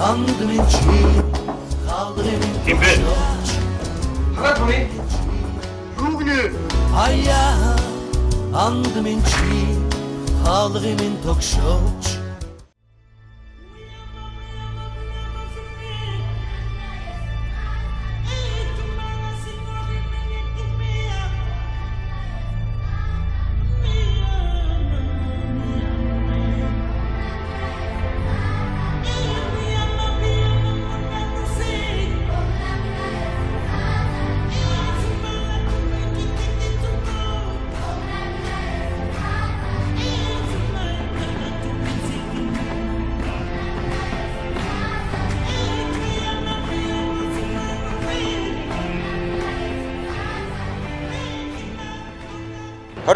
Andım içi, kaldırım Kimbe? Хараад хүний юу гинэ? Aya, andım içi, kaldırım tokşoç.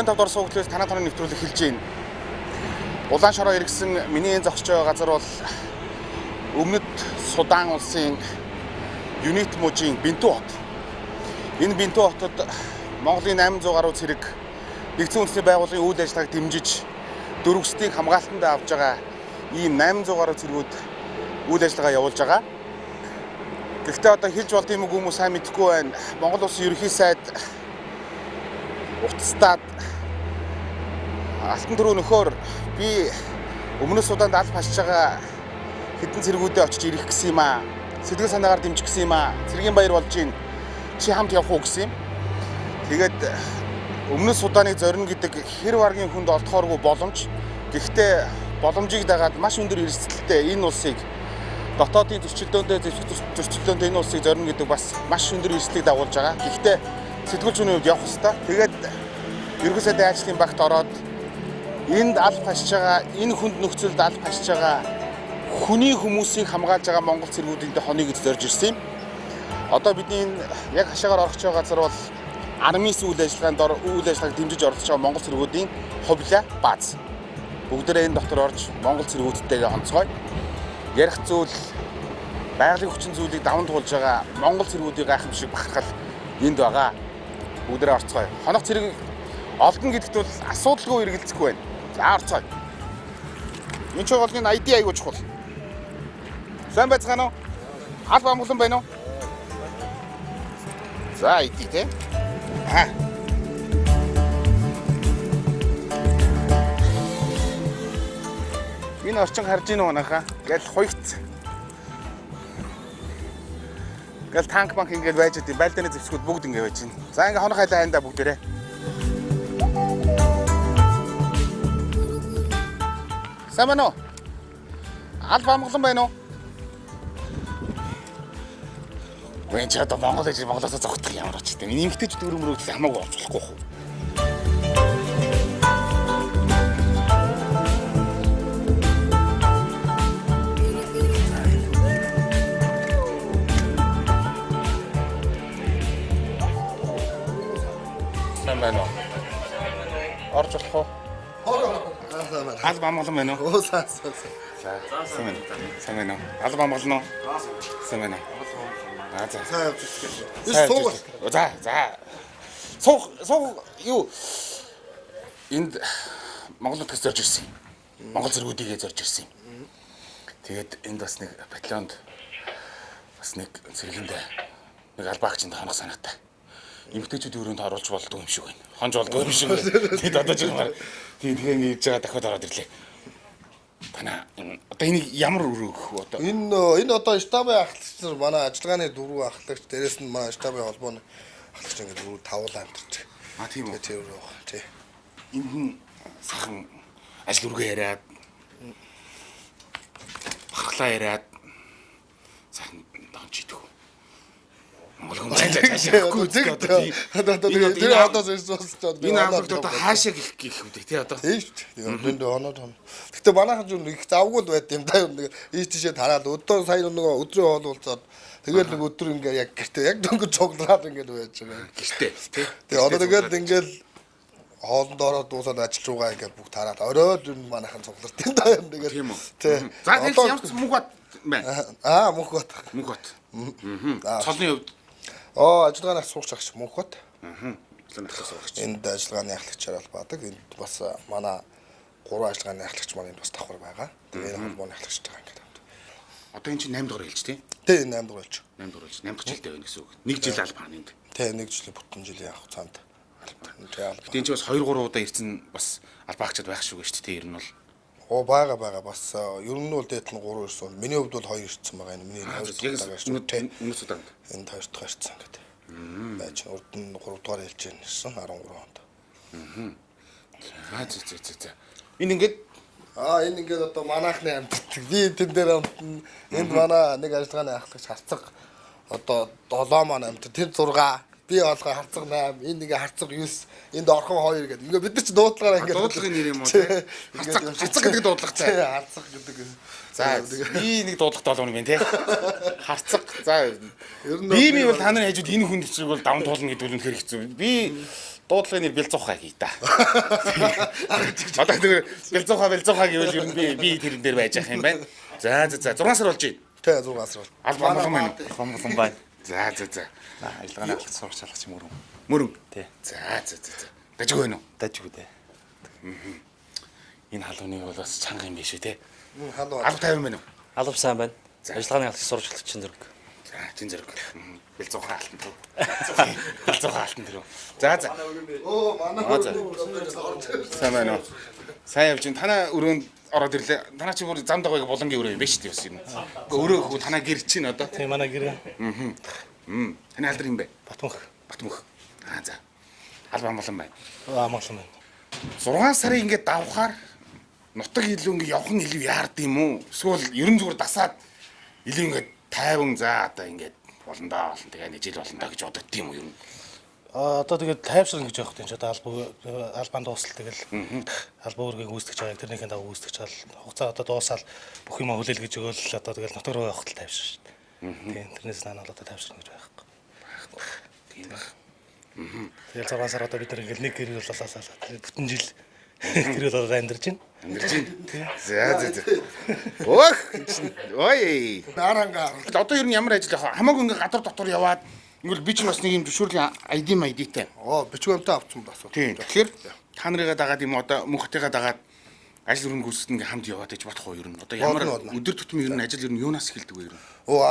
Дугаар суугдлаас танаа танаа нэвтрүүлэг хэлж байна. Улаан шороо иргэсэн миний энэ зогсож байгаа газар бол өмнөд Судан улсын Юнит мужийн Бинту хот. Энэ Бинту хотод Монголын 800 гаруй цэрэг нэгдсэн үндэсний байгууллагын үйл ажиллагааг дэмжиж дөрвөсдийг хамгаалтанд авж байгаа ийм 800 гаруй цэргүүд үйл ажиллагаа явуулж байгаа. Гэхдээ одоо хэлж болд юм уу хүмүүс сайн мэдэхгүй байна. Монгол улсын ерөнхий сайд утастаад алтан дөрөв нөхөр би өмнөд Суданд аль хашиж байгаа хэдэн цэргүүдэд очиж ирэх гэсэн юм аа. Сэтгэл санаагаар дэмжих гэсэн юм аа. Цэргийн баяр болж гин чи хамт явах уу гэсэн юм. Тэгээд өмнөд Суданыг зорино гэдэг хэр варгийн хүнд олдохооргүй боломж. Гэхдээ боломжийг дагаад маш өндөр эрсдэлтэй энэ улсыг дотоодын зөрчилдөөндөө зэвсэг зөрчилдөөндөө энэ улсыг зорино гэдэг бас маш өндөр эрсдлийг дагуулж байгаа. Гэхдээ сэтгүүлч хүний хувьд явах хэрэгтэй. Тэгээд ерөнхий сайдын ажлын багт ороод энд аль хашиж байгаа энэ хүнд нөхцөлд аль хашиж байгаа хүний хүмүүсийг хамгаалж байгаа монгол цэргүүдийн хоныг зорж ирсэн юм. Одоо бидний яг хашаагаар орох байгаа газар бол армис үйл ажиллагааг дэмжиж оролцож байгаа монгол цэргүүдийн хувлаа бааз. Бүгдээрээ энэ дотор орж монгол цэргүүдтэйгээ онцгой. Ярих зүйл байгалийн хүчин зүйлийг даван туулж байгаа монгол цэргүүдийн гайхамшиг бахархал энд байгаа. Бүгдээрээ орцгой. Хоног цэрэг олдно гэдэгт бол асуудалгүй эргэлзэхгүй байна. За орцгой. Энэ ч болгоны ID аягүй чухал. Сайн байцгаана уу? Алба амгалан байна уу? За ID те. Энэ орчин харж ийн үү нахаа? Гэл хуйц. Гэл танк банк ингээд байж байгаа. Байлдааны зэвсгүүд бүгд ингээд байж байна. За ингээд хоног хайлаа хайндаа бүгдээрээ. Сайн байна уу? Алба амгалан байна уу? Гүн ч одоо Монголоос зогтох ямар ч гэдэг. Энэ эмгтээч дөрөмрөөд хамаагүй олж болохгүй хөө. Сайн байна уу? Орж болох уу? Алба амгалан байна уу? Сайн. Сайн байна. Сайн байна уу? Алба амгалан уу? Сайн байна. За. Сайн явж байна. За. Сууг юу? Энд Монгол нутгаас зорж ирсэн юм. Монгол зэргүүдийгээ зорж ирсэн юм. Тэгээд энд бас нэг батальонд бас нэг цэрэгэндээ нэг албаагчинд хонох санаатай. Эмгтээчүүд өрөөнд оруулж болдгоо юм шиг байна. Хонж болдгоо юм шиг байна. Тэгээд одоо жигмаар тэгээ ингэж байгаа дахиад ороод ирлээ. Танаа одоо энийг ямар өрөөх вэ одоо? Энэ одоо штабын ахлагч нар манай ажиллагааны дөрвөн ахлагч дээрэс нь манай штабын холбооны ахлагч ингээд дөрвөн тавуулаа амтарч. Тийм үү. Тэр өрөөх. Тий. Энд нь сахан ажил үргээ яриад бахлаа яриад сахан донч идэх. Монгол хүн цаашаагүй одоо тэр одоо сонсож энэ авлагт одоо хаашаа гих үү тий одоо. Тийм шүү дээ. Энд оноо. Гэтэ манайхан зүр их завгүй байт юм да. Ийш тийшээ тараад өдөө сая нөгөө өдрөө хоолуулцаад тэгэл нэг өдөр ингээ яг гэртээ яг дөнгөж цуглаад ингээ байж байгаа. Гэртээ тий. Тэгээ одоо тэгэл ингээл хоолнд ороод дуусаад ажил руугаа ингээ бүх тараад оройд манайхан цугларт юм да. Тэгээд тийм үү. Тий. За тэгэл ямар ч мөнх бат байна. Мөнх бат. Цолны хувьд ажиллагааны суугч агч мөнх бат. Энд ажиллагааны ахлагчаар албаадаг. Энд бас манай 3 ажиллагааны ахлагч маань энд бас давхар байгаа. Тэгээ энэ холбооны ахлагч байгаа ингээд. Одоо энэ чинь 8 дугаар хэлж тий. Тэ 8 дугаар болж. 8 дугаар хэлж 8 дахь жилдээ байна гэсэн үг. 1 жил албаны энд. Тэ 1 жилийн бүтэн жилийн явах цаанд. Тэ албаа. Энд чинь бас 2 3 удаа ирсэн бас албаагчид байх шүү гэж тий. Ер нь бол Бага бас ер нь бол дээд нь 3 ирсэн бол миний хувьд бол 2 ирсэн байгаа юм. Миний 2 дахь ирсэн. өмнөд удаанд. Энд 2 дахь ирсэн гэдэг. Байж урд нь 3 дугаар хэлж ирсэн 13 онд. За. Энэ ингээд Энэ ингээд одоо манайхны амьддаг. Би тэн дээр амтна. Энд манай нэг ажиллагааны ахлагч харцаг одоо 7 маань амьд. Тэр 6 би олгоо харцаг 8. Энэ нэг харцаг 9. Энд орхон 2 гэдэг. Ингээ бид нар ч дуудлагаараа ингээд дуудлагын нэр юм уу те? Харцаг гэдэг дуудлага цаа. Харцаг гэдэг. За би нэг дуудлагатай болгоно юм тий. Харцаг. За би бол та нарын хажууд энэ хүн төчрийг бол даван туулна гэдэг нь үнэхээр хэцүү. Би дуудлагын нэр Бэлзуухай хий та. Одоо тэр Бэлзуухай гэвэл ер нь би тэрэн дээр байж ах юм байна. За 6 сар болж байна. Тэ 6 сар бол. Албан болсон байна. За. Ажиллагааны ахлагч сурагч шалгач мөрөн. Мөрөн. Тий. За. Дажиг байна уу? Дажгүй дээ. Энэ халууны бол бас чанга юм биш үү те? Халуу. Алба тайван байна уу? Алав сайн байна. Ажиллагааны ахлагч сурагч чин зэрэг. За, чин зэрэг. Бэлзуухай алтан төв. Бэлзуухай алтан төв. За. Оо манай Сайн байна уу? Сайн явж ин танаа өрөөнд ороод ирлээ. Танаа чи бүр зам дагыг булангийн өрөө юм байна шүү дээ бас юм. Өрөө хөө танаа гэр чинь одоо. Тийм манай гэр. Таны алдар юм бэ? Батмөх. За. Албан болон байна. Амгалан байна. 6 сарын ингээд давхаар нутаг илүү ингээд явах нь илүү яард юм уу? Эсвэл ерөн зүгээр дасаад илүү ингээд тайван за одоо ингээд болондоо тэгээ нэг жил болондоо гэж боддог юм уу ер нь? Одоо тэгээд тайвшрна гэж явах тийм ч одоо албан дуусал тэгэл албан үүргийг үүсгэж байгаа. Тэрнийхэн дагуу үүсгэж чаал хугацаа одоо дуусаад бүх юм хүлээл гэж өгөөл одоо тэгэл нутаг руу явах тал тайвшрна шүү дээ. Тийм тэрнээс наанаа одоо тайвшрна гэж байхгүй. Тийм байх. Тэгэл 6 сар одоо бид нар ингээл нэг гэр болоосаа бүтэн жил гэр болоод амьдарч байна. За. Ох. Ой. Дарангаа. Одоо ер нь ямар ажил явах? Хамаагүй ингээд гадар дотор яваад ингээл би ч бас нэг юм зөвшөөрлийн ID-тай. Бичгүүнтэй авсан бас. Тийм. Тэгэхээр та нарыгаа дагаад юм одоо мөнхтэйгээ дагаад ажил өрнө гүйцэтгэн ингээ хамт яваад гэж бодох уу ер нь. Одоо ямар өдөр тутмын ер нь ажил ер нь юунаас эхэлдэг вэ ер нь?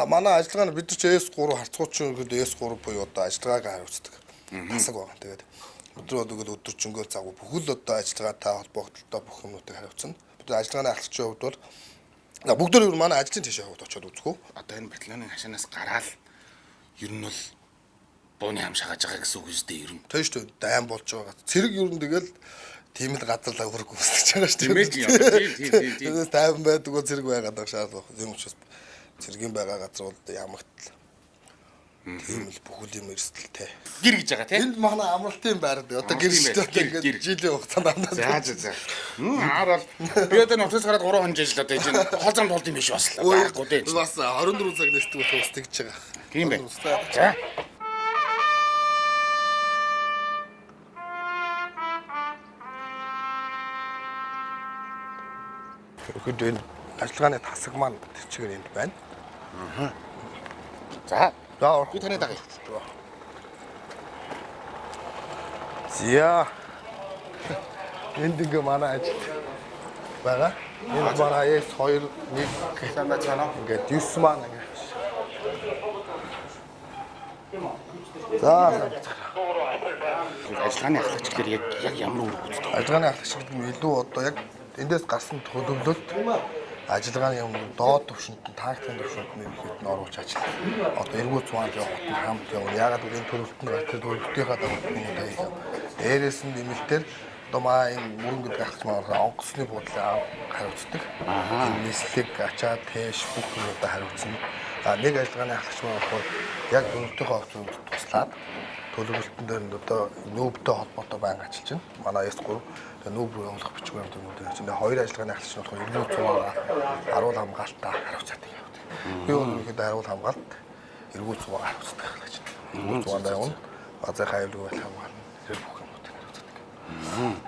Манай ажиллагааны бид нар ч S3 харцгуучин S3 буюу одоо ажиллагаагаа хариуцдаг. Тасаг байгаа. Тэгээд өдөржингөө загвар бүхэл одоо ажиллагаатай холбогдлолтой бүх юмнуудыг хариуцна. Бид ажиллагааны ахлагчийн хувьд бол бүгд ер нь манай ажлын тийшээ хувьд очиод үзэх үү? Одоо энэ батальоны хашаанаас гараад ер нь бол бууны хам шахаж байгаа гэсэн үг үстэй ер нь. Тийм шүү дээ. Дайм болж байгаа. Цэрэг ер нь тэгэл тийм л газарлаа хөрөг үүсгэж байгаа шүү дээ. Тийм. Тэгээс тайван байдаг уу цэрэг байгаад байгаа шаардлага. Тийм учраас цэргийн байгаа газар бол ямагт тийм л бүхэл юм эрсдэлтэй. Гэр гэж байгаа тийм. Энд манай амралтын байр дээ. Одоо гэр шүү дээ. Ингээд жилийн хугацаанд амнаа. За. Хараад би одоо нутгаас гараад 3 хоног ажиллаад байж энэ хол зам тулд юм биш бас л байхгүй дээ. Бас 24 цаг нэстэг болох ус тэгж байгаа. Тийм бай. За. Өөрөөр энэ ажиллагааны тасаг маань тэр чигээр энд байна. За. За. Би таны дагъя. Зя. Энд ингээ манай ажил байгаа. Энэ манай S2 1 Сайн байна уу? ингээд 9 маань ингээ. За. Ажиллагааны ахлагч гэхээр яг ямар үр гүйцэтгэв? Ажиллагааны ахлагч гэдэг нь илүү одоо яг эндээс гарсан төлөвлөлт ажиллагааны юм доод түвшинд нь тактикийн түвшинд нь ихэд нь оруулж ажиллана. Одоо эргүү цугаан явахт нь хамт явна. Ягаад гэвэл энэ төлөвлөлтөнд гардаг төлөвлөлтийнхаа дагуу юмудаа хийв. Дээрээс нь нэмэлтээр одоо маа энэ мөрөн гэдэг ахлагч маань онгоцны буудлыг хариуцдаг. Энэ нислэг, ачаа, тэш бүх юмудаа хариуцна. Нэг ажиллагааны ахлагч маань болохоор яг төлөвлөлтийнхөө хувьд туслаад төлөвлөлтөн дээр нь одоо нүүбтэй холбоотой байнга ажиллаж байна. Манай S3 тэгээ нүүб рүү явуулах бичиг баримтууд гэж байна. Хоёр ажиллагааны ахлагч нь болохоор эргүү цугаараа харуул хамгаалтаа хариуцаад явдаг. Би өөрөөр харуул хамгаалт эргүү цугаараа хариуцдаг ахлагч. Эргүү цугаандаа явна. Базар хайлгүй байх хамгаална. Тэр бүх юмнуудыг хариуцдаг.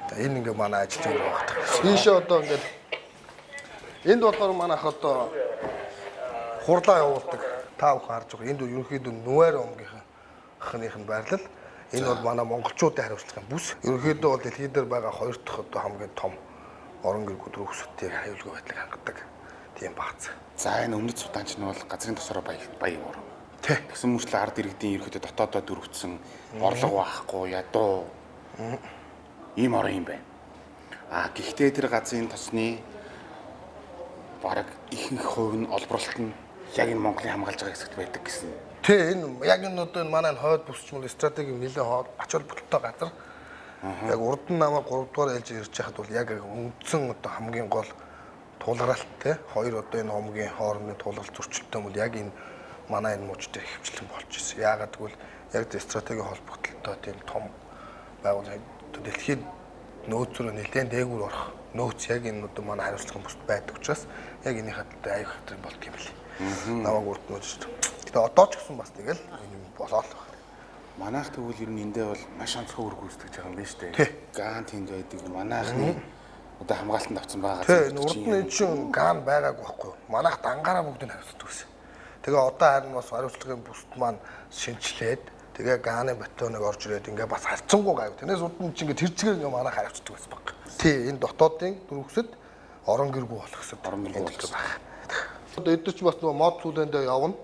Тэгээ энэ ингээ манай ажил юм байна. Ийшээ одоо ингээд энд болохоор манайх одоо хурлаа явуулдаг. Та бүхэн харж байгаа. Энд ерөнхийдөө нүүэр омгийнхаа хахных нь байрлал. Энэ бол манай монголчуудын хариуцлагын бүс. Ерөнхийдөө бол дэлхийд дээр байгаа хоёр дахь одоо хамгийн том орон гэр бүл өсөлтийг аюулгүй байдлыг хангадаг. Тийм бааз. За энэ өмнөд судаанч нь бол газрын тосороо баян уур. Тий. Тэгсэн мөрчлөө ард иргэдийн ерөөхдөө дотоодоо дөрвцсэн орлого байхгүй ядуу ийм орон юм байна. Гэхдээ тэр газрын тосны бараг ихэнх хувь нь олборлолт нь яг энэ Монголын хамгаалж байгаа хэсэгт байдаг гэсэн. Тий, энэ яг энэ одоо энэ манай хойд бүсчмэл стратеги нэлээд ач холбогдолтой газар. Яг урд нь намайг 3 дугаар ээлж ирж байхад бол яг үндсэн одоо хамгийн гол тулгаралт те хоёр одоо энэ хомгийн хоорондын тулгарал зөрчилтэй бол яг энэ манай энэ мужид хөвчлэн болж ирсэн. Яагаад гэвэл яг стратегийн холбогдлолтой тийм том байгууллага дэлхийн нөөцөөр нэлээд дээгүүр орох нөөц яг энэ одоо манай хариуцлагын бүст байдаг учраас яг энэ хаттай аюу хэвтер болт юм лээ. Намайг урд нь үзэж. Гэтэ одоо ч гэсэн бас тэгэл энэ болоод байна. Манайх тэгвэл ер нь эндээ бол маш онцгой үр гүйцэтгэж байгаа юм байна шүү дээ. Гаан тэнд байдаг манайхны одоо хамгаалтанд авсан байгаа. Тийм урд нь чинь гаан байгаагүй байхгүй юу? Манайх дангаараа бүгдийг хариуцдаг байсан. Тэгээ одоо харин бас хариуцлагын бүст маань шинчлээд тэгээ гааны бетоныг орж ирээд ингээ бас харцсангүй гайв. Тэрнээс урд нь чинь ингээ тэр чигээр ингээ манайх хариуцдаг байсан баг. Тий энэ дотоодын дөрвөсөд орон гэргүй болох гэсэн. Орон гэргүй болох баг. Одоо эдгээр ч бас нөгөө мод сүүлэндээ явна.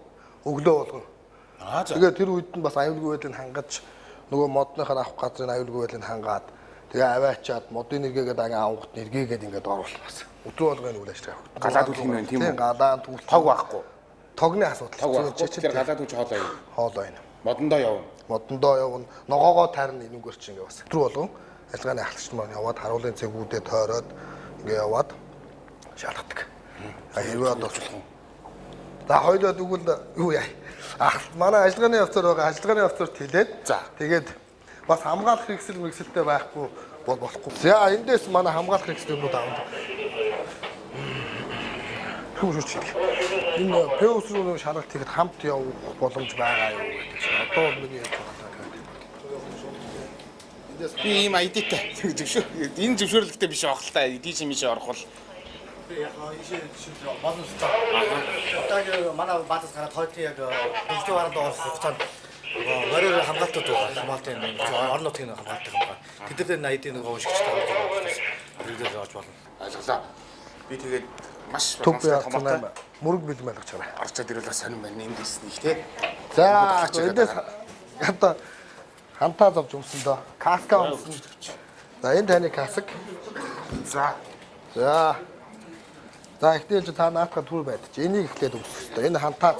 Өглөө болгон. За. Тэгээ тэр үед нь бас аюулгүй байдлыг хангаж нөгөө модныхаар авах газрын аюулгүй байдлыг хангаад тэгээ аваачаад модын нэргээгээд агаа авахт нэргээгээд ингээд оруулах бас. Өдрөө болгоны үйл ажиллагаа явагдав. Галаад үлэх юм байна тийм үү? Тийм галаан түүх Тог байхгүй. Тогны асуудал. Тэгэхээр галаад үуч хоолой. Хоолой байна. Модондоо явна. Модондоо явна. Ногоогоо таарна энүүгээр чи ингээд бас. Өдрөө болгон ажиллагааны ахлагч маань яваад харуулын цэгүүдээ тойроод ингээд яваад шалгадаг. Хэрвээ одоо за хоёулаа тэгвэл юу яа. Манай ажиллагааны явцаар байгаа ажиллагааны явцаар тэлээд тэгээд бас хамгаалах хэрэгсэл мэрэгсэлтэй байхгүй болохгүй. За эндээс манай хамгаалах хэрэгслүүд авна. Хүүшүүч. Энэ пэус руу шаргалт хийхэд хамт явах боломж байгаа юу гэдэг чинь одоо миний ярьж байгаа. Эндээс би ийм айдитай зөвшөөр энэ зөвшөөрлөгтэй биш авах л та дийш миш орох бол яг ийшээ болно шүү дээ. Одоо манай баатас гараад хойдын яг бэлтгэл баранд орох хугацаанд мороор хамгаалтууд байгаа. Хамгаалтын орон нутгийн хамгаалдаг юм байна. Тэд нар найдын нэг уушигчтай байгаа учраас хэрэглэж авч болно. ойлголоо. Би тэгээд маш төв яатсан мөрөг бэлмэлгэж чараа. орчод ирэл бас сонирн байна энд ирсэн их тий. За эндээс одоо хантаа зовж өмсөн доо. Каска өмсөн. За энэ таны каск. За. За ихтэй та наатах түр байдаг. Энийг ихлээд өмсөх хэрэгтэй. Энэ хантаац.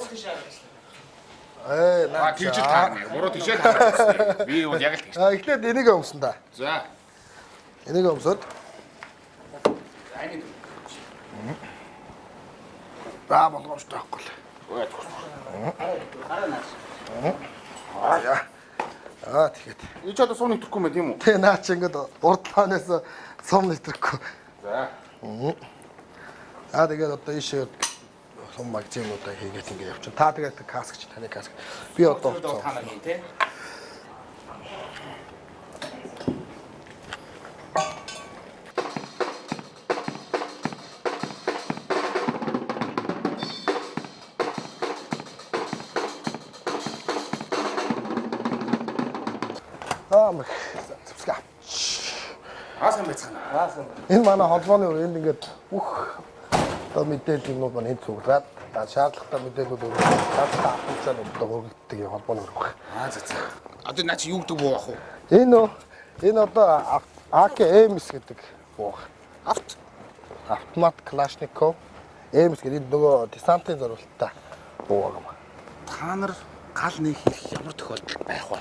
Наа тэгж таа. Буруу тийшээ таа. Би бол яг л тэгж. Ихлээд энийг өмсөн да. За. Энийг өмсөд. За болгоомжтой байхгүй л. Тэгээд. И ч одоо сууны итгэхгүй юм тийм үү? Тэ наа чи ингээд урдлаанаас сум нэтрэхгүй. За. Тэгээд одоо ийшээ сум магазинуудаа хийгээд ингээд явчихна. Та тэгээд каскч таны каск. Би одоо Та нар хийн тий. Асан байцгаана. Энэ манай холбооны өрөөнд ингээд бүх одоо мэдээлэл юмнууд маань энд цуглаад шаардлагатай мэдээлэлүүд өгөх шаардлагатай авахчаар одоо хөргөгддөг юм холбооны өрөө байна. За. Одоо наа чи юу гэдэг буу ах вэ? Энэ одоо АК-МС гэдэг буу. Автомат Калашников МС гэдэг нөгөө десантын зорилттой буу юм. Та нар гал нэг хийх ямар тохиолдол байх вэ?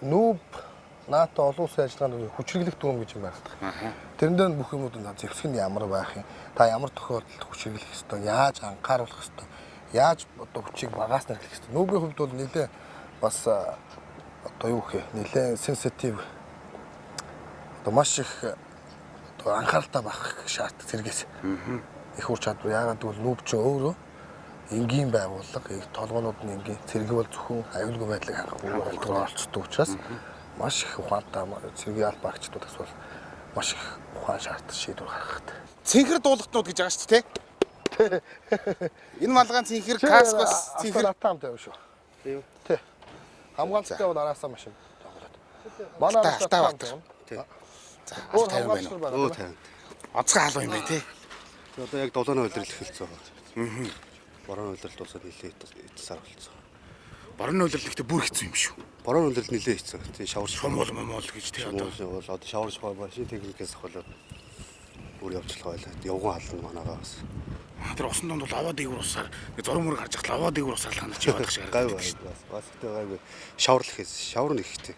Нүүб НАТО олон улсын ажиллагааны хүчирхийлэх дүрм гэж юм байдаг. Тэрэн дээр бүх юмуд зэвсэг нь ямар байх юм? Та ямар тохиолдолд хүчирхийлэх ёстой? Яаж анхааруулах ёстой? Яаж одоо хүчийг багаас нэрлэх ёстой? Нүүбийн хувьд бол нэлээ бас одоо юу гэх юм нэлээ сенситив одоо маш их одоо анхааралтай байх шаарддаг зэрэгээс. Их ур чадвар яагаад гэвэл нүүб чинь өөрөө энгийн байгууллага, толгоонууд нь энгийн цэрэг бол зөвхөн аюулгүй байдлыг хангах оролцдог учраас маш их ухаантай цэргийн аль багчдуудаас бол маш их ухаан шаарддаг шийдвэр гаргахад. Цэнхэр дуулалтнууд гэж байгаа шүү дээ тий. Энэ малгаан цэнхэр каск бас цэнхэр атамтай юм шүү. Тий. Хамгаалалттай бол араасаа машин тоглоод. Манай Алтаа бат. Тий. За, 50 байна уу? 50. Онцгой халуун юм байна тий. Одоо яг долооны удирдал эхэлсэн байгаа. Борооны удирдал дуусаад нэлээд сар болсон. Борооны удирдал ихтэй бүр хэцүү юм шүү. Борооны удирдал нэлээд хэцүү. Тийм шавар Шумол мол гэж тий одоо. Одоо шавар машин техникээс ахвал бүр явуулах байлаа. Явган хална манайгаа бас. Тэр усан донд бол аваа дээгүүр усаар зураг мөрөг харж ахлаа аваа дээгүүр усаар л ханаж яваад шиг Гай харагдав. бас ихтэй гайгүй. Шаварлах хийсэн. Шавар нь ихтэй.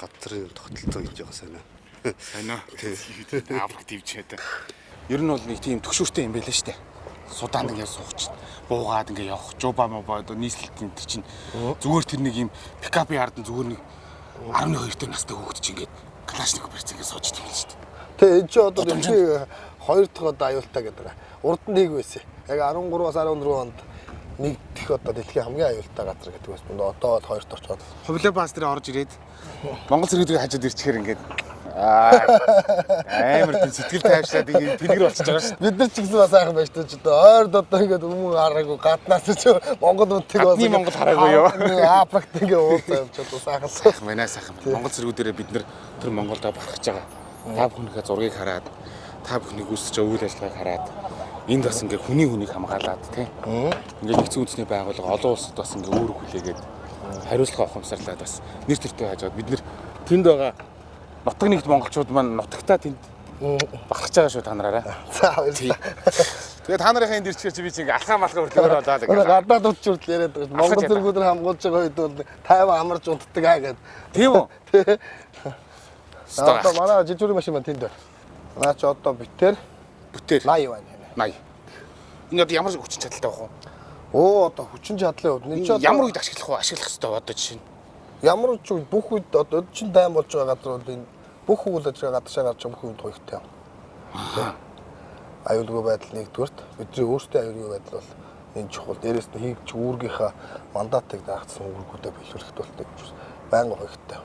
Газрын тогтолцоо гэж байгаа санаа. Сайн уу? Аврах тивчээд. Ер нь бол нэг тийм төгшөөртэй юм байлаа штэ. Судаанд ингээд сууч. Буугаад ингээд явах. Жуба мобо одоо нийслэлтийн тэр чинь зүгээр тэр нэг юм пикапын ард нь зүгээр нэг 12 дэх настай хүүхэд чинь ингээд калашников барьц ингээд сууж тийм л штэ. Тэ энэ чи одоо энэ хоёр дахь одоо аюултай гэдэг. Урд нь нэг байсан. Яг 13-аас 14 онд нэг дэх одоо дэлхийн хамгийн аюултай газар гэдэг байсан. Одоо бол хоёрт очоод. Ховлоо бас тэр орж ирээд Монгол зэрэгдрийг хажууд ирчихээр ингээд амар тийм сэтгэл тайвшлаад ингээд тэнэгэр болчихж байгаа шүү. Бид нар ч гэсэн бас айхан байж таа ч одоо ойрд одоо ингээд өмнө хараагүй гаднаас ч Монгол үнтэг бас Гадны Монгол хараагүй юу? Африкт ингээд уулзаа явчихад бас айхан. Сайхан байна сайхан. Монгол зэрэгүүдээрээ бид нар тэр Монголдо барахж байгаа. Та бүхнийхээ зургийг хараад, та бүхний гүйцэж байгаа үйл ажиллагааг хараад энд бас ингээд хүнийг хамгаалаад тий. Ингээд нэгдсэн үндэсний байгууллага олон улсад бас ингээд үүрэг хүлээгээд хариуцлага ухамсарлаад бас нэр төртөө хажууд бид нар тэнд байгаа нутаг нэгт монголчууд маань нутагтаа тэнд бахархаж байгаа шүү та нараараа. За баярлалаа. Тэгээ та нарын энд ирчихэр чи би чи алхаа малхаа хөрлөөр болоод ингээд гадаад утчурд яриад байгаа. Монгол зэргүүдээр хамгуулж байгаа үед бол тайван амарч унтдаг аа гэдэг. тийм үү? Одоо манай жижигхэн машин маань тэнд байна. Манай ч одоо бүтээр 80 байна. 80. Энэ одоо ямар хүчин чадалтай байх вэ? Оо одоо хүчин чадлын хувьд нэг ч Ямар үед ашиглах вэ? Ашиглах хэрэгтэй одоо жишээ нь. ямар ч бүх үед одоо чин тайм болж байгаа газар бол энэ бүх үйл ажиллагаа гадаашаа гарч байгаа бүх үед туягтай. Аюулгүй байдал нэгдүгээрт бидний өөрсдөө аюулгүй байдал бол энэ чухал. Дээрээс нь хийгч үүргийнхаа мандатыг даагдсан үүргүүдэд бэлтгэх болтой гэж байнга туягтай.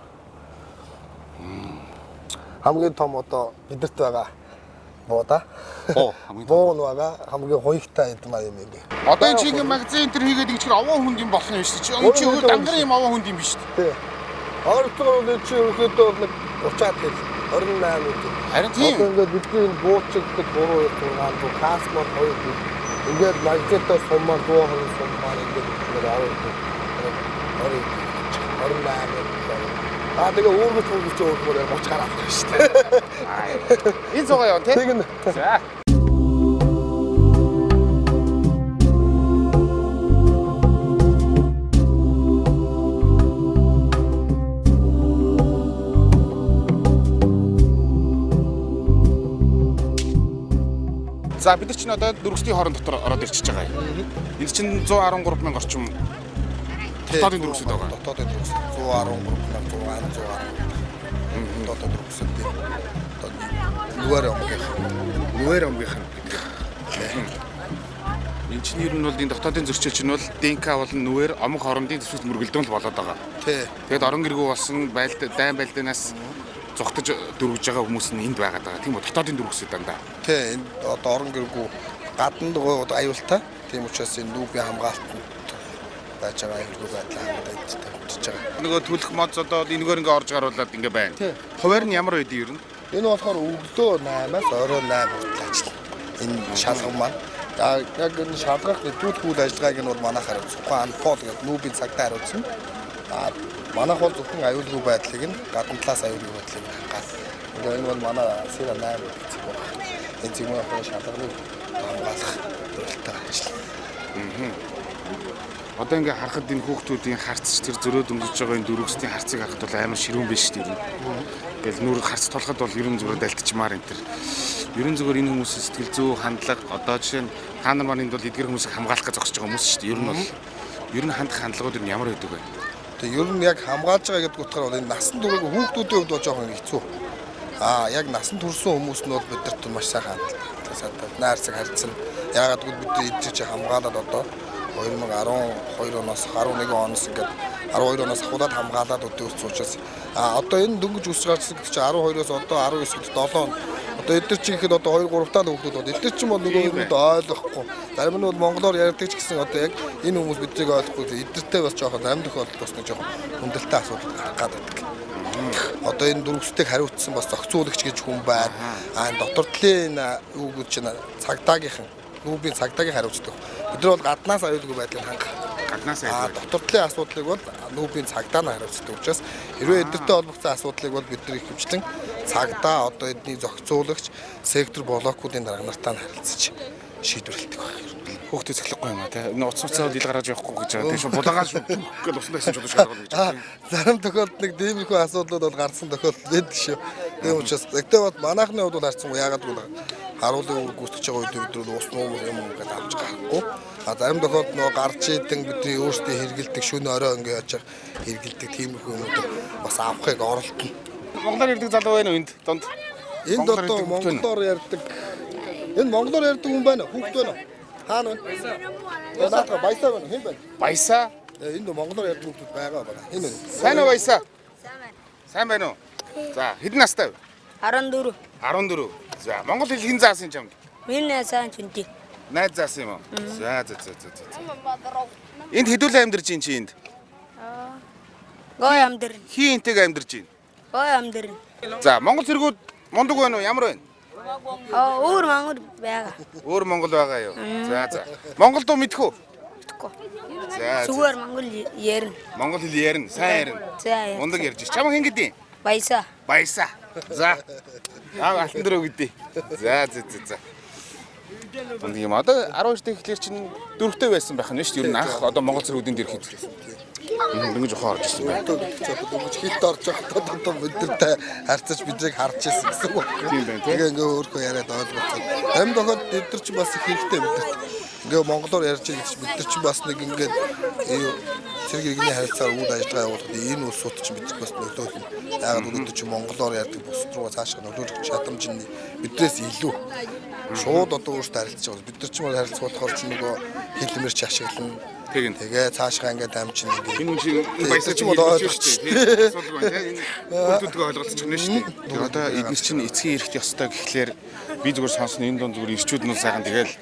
Хамгийн том одоо бидэрт байгаа бууda. Буу байгаа хамгийн хуйгтай юм аа юм ийм. Одоо энэ чигээр магазин энэ хийгээд ингэчээр овоо хүнд юм болох юм шүү дээ. Чи өөд дангарын юм овоо хүнд юм биш үү? Тий. Орцгоо л чи ерөөдөө бол 30-аад хэл 28 үү. Харин тийм. Одоо ингээд бидний энэ бууцчид 3 6 касмод 2 хэл. Ингээд магазинтай суммаар 120 суммаар ингээд аваад. 28. Тэгээ өөргөж өөргөөр 30 гараа авах шүү дээ. Энэ цугаа яваа тий. Тэгнэ. За. За бид нар чинь одоо дөрвөсний хорон дотор ороод ирчихэж байгаа юм. Энд чинь 113 мянга орчим дотоодын дөрвөсөд байгаа. Дотоодын дөрвөс 113 дотоод дөрвөсөд тийм. Нүгээр омгийнх нь. Энд чинь ер нь бол энэ дотоодын зөрчил чинь бол ДНК болон нүгээр омог хоорондын төсвөлт мөргөлдөөн л болоод байгаа. Тий. Тэгээд орон гэргүй болсон дайн байлдаанаас зогтож дөрвж байгаа хүмүүс нь энд байгаад байгаа. Тийм үү дотоодын дөрвөсөд дандаа. Тий, энэ одоо орон гэргүй гаднад байгаа аюултай. Тийм учраас энэ нүүбийн хамгаалтанд байж байгаа аюулгүй байдлаа хангалттай тавьчихж байгаа. Нөгөө төлөх моц одоо энэгээр ингээ орж гаруулад ингээ байна. Хуваар нь ямар байдгийг ер нь? Энэ болохоор өглөө 8-аас оройн 8 хүртэл ажиллана. Энэ шалгам маань яг энэ шалгах төлөх үйл ажиллагааг нь бол манайхаар зөвхөн анпол гэдэг нүүбийн цагтаа хариуцсан. Манайх бол зөвхөн аюулгүй байдлыг нь гадна талаас аюулгүй байдлыг хангах. Энэ бол манай сэрэ 8 гэдэг байна. Энэ зэмгийн шалгамыг хамгаалах төлөвтэй ажиллана. Одоо ингээ харахад энэ хүүхдүүдийн харцч тэр зөрөөд өнгөж байгаа энэ дөрвөсний харцыг харахад бол амар ширүүн биш шүү дээ. Ингээл нүр харц толоход бол ерөн зүгээр далтчмаар энэ тэр. Ерөн зүгээр энэ хүмүүсийн сэтгэл зүй хандлага одоо жишээ нь та нар маань энд бол эдгээр хүмүүсийг хамгаалах гэж зогсож байгаа хүмүүс шүү дээ. Ер нь хандах хандлагууд ер нь ямар байдаг вэ? Тэгээ ер нь яг хамгаалж байгаа гэдэг утгаараа бол энэ насан туршийн хүүхдүүдийн хувьд бол жоохон хэцүү. Яг насан туршсан хүмүүс нь бол бидэрт маш сайхан хандлагатай найрсаг харьцсан. Яагаад гэвэл бид эдгээр чи хамгаалаад одоо 2012 оноос 11 оноос ингээд 12 оноос ахуулаад хамгаалаад өдөөс учраас одоо энэ дөнгөж үсч гарсан гэдэг чинь 12-оос одоо 19 гэхэд 7 он. Одоо эдгээр чи ихэд одоо 2 3 таа хүүхдүүд бол эдгээр чинь бол нөгөө юмд ойлгохгүй. Зарим нь бол монголоор ярьдаг ч гэсэн одоо яг энэ хүмүүс биднийг ойлгохгүй эдгэртэй бас жоохон амин тохиолдолд бас нэг жоохон хүндэлтэй асуудал гаргаад байдаг. Одоо энэ дөрвөстэйг хариуцсан бас зохицуулагч гэж хүн байна. Дотор талын юу гэж чинь цагдаагийнхан нүүбийн цагдаагийн хариуцдаг. Бид нар бол гаднаас аюулгүй байдлыг хангах. Гаднаас аюулгүй. Дотор талын асуудлыг бол нүүбийн цагдаа нь хариуцдаг учраас хэрвээ эдгэртэй холбогдсон асуудлыг бол бид нар ихэвчлэн цагдаа одоо эдний зохицуулагч сектор блокуудын дарга нартаа харилцаж шийдвэрлэдэг байна. Хөөхтэй цахилахгүй юм аа тий. Энэ утас уцаа ил гаргаж явахгүй гэж байгаа. Тийм шүү. Булаагааш гэж усан байсан ч удаж гаргах гэж байна. Зарим тохиолдолд нэг дэмэрхүү асуудлууд бол гарсан тохиолдол байдаг шүү. Тийм учраас тэгтээ бол манайхны хувьд бол харцсан яагаад гэвэл харуулын үүрэг гүйцэтгэж байгаа үед бид нар уус нуу юм гэдэг авч гарахгүй. Зарим тохиолдолд нөгөө гарч идэг бидний өөрсдөө хэрэгэлдэг шөнө орой ингээ яж хэрэгэлдэг тиймэрхүү юмуд бас авахыг оролдоно. Монголоор ярьдаг залуу байна уу энд донд? Энд одоо монголоор ярьдаг. Энэ монголоор ярьдаг хүн байна уу? Хүүхд байна уу? Хаана вэ? Наатаа баясаа байна. Хэн байна? Баясаа. Энд монголоор ярьдаг хүмүүс байгаа байна. Хэн вэ? Сайн уу Баясаа? Сайн байна уу? За хэдэн настай вэ? 14. 14. За Монгол хэл хэн заасан юм чамд? Миний сайн чүнти. Найз заасан юм уу? За. Энд хэдүүлээ амьдарч ин чи энд? Гой амдэр. Хин энтэйг амьдарч ин. Гой амдэр. За Монгол цэргүүд мундаг байна уу? Ямар байна? Өөр мангар байгаа. Өөр Монгол байгаа юу? За. Монгол дуу мэдэх үү? Тэгэхгүй. За. Зүгээр монгол ярина. Монгол хэл ярина, сайн ярина. За. Мундаг ярьж. Чамаа хэн гэдэг юм? Баясаа. Баясаа. За. Алтан дөрөв гэдэг. За. Мундаг юм. Одоо 12 дэх ихлээр чинь дөрөвтэй байсан байх нь шүү дээ. Ер нь анх одоо Монгол цэргүүдийн дэр хэд. Ингэж ухаан орж ирсэн байна. Дөнгөж хилд орж явахдаа одоо бидэртэй харьцаж бидрийг харж ирсэн гэсэн үг. Тийм байна тий. Тэгээ ингээ өөрхөө яриад ойлгоцсон. Зарим тохиолдолд бид нар ч бас их хэрэгтэй бидэрт. Ингээ монголоор ярьж байгаа гэж бид нар ч бас нэг ингээд цэрэг иргэний харилцаар үйл ажиллагаа явуулахад энэ улсууд ч бид бас нөлөөлөх юм. Яагаад өнөөдөр чи монголоор ярьдаг бус руу цаашаа нөлөөлөх чадамж нь биднээс илүү. Шууд одоо өөртөө харилцаж байгаа. Бид нар ч мөр харилцах болохоор ч нөгөө хэлмэрч ашиглана. Тэгээ цаашаа ингээд дамжина. Энэ хүн чинь баясаа ч болоо ойлгож шүү дээ. Асуудал байна тийм. Хүүхдүүдгээ ойлголцчихно шүү дээ. Тэгээ одоо эдгээр чинь эцгийн эрэхт ёстой гэхлээр би зүгээр сонсно энэ дунд зүгээр ирчүүд нь сайхан тэгэл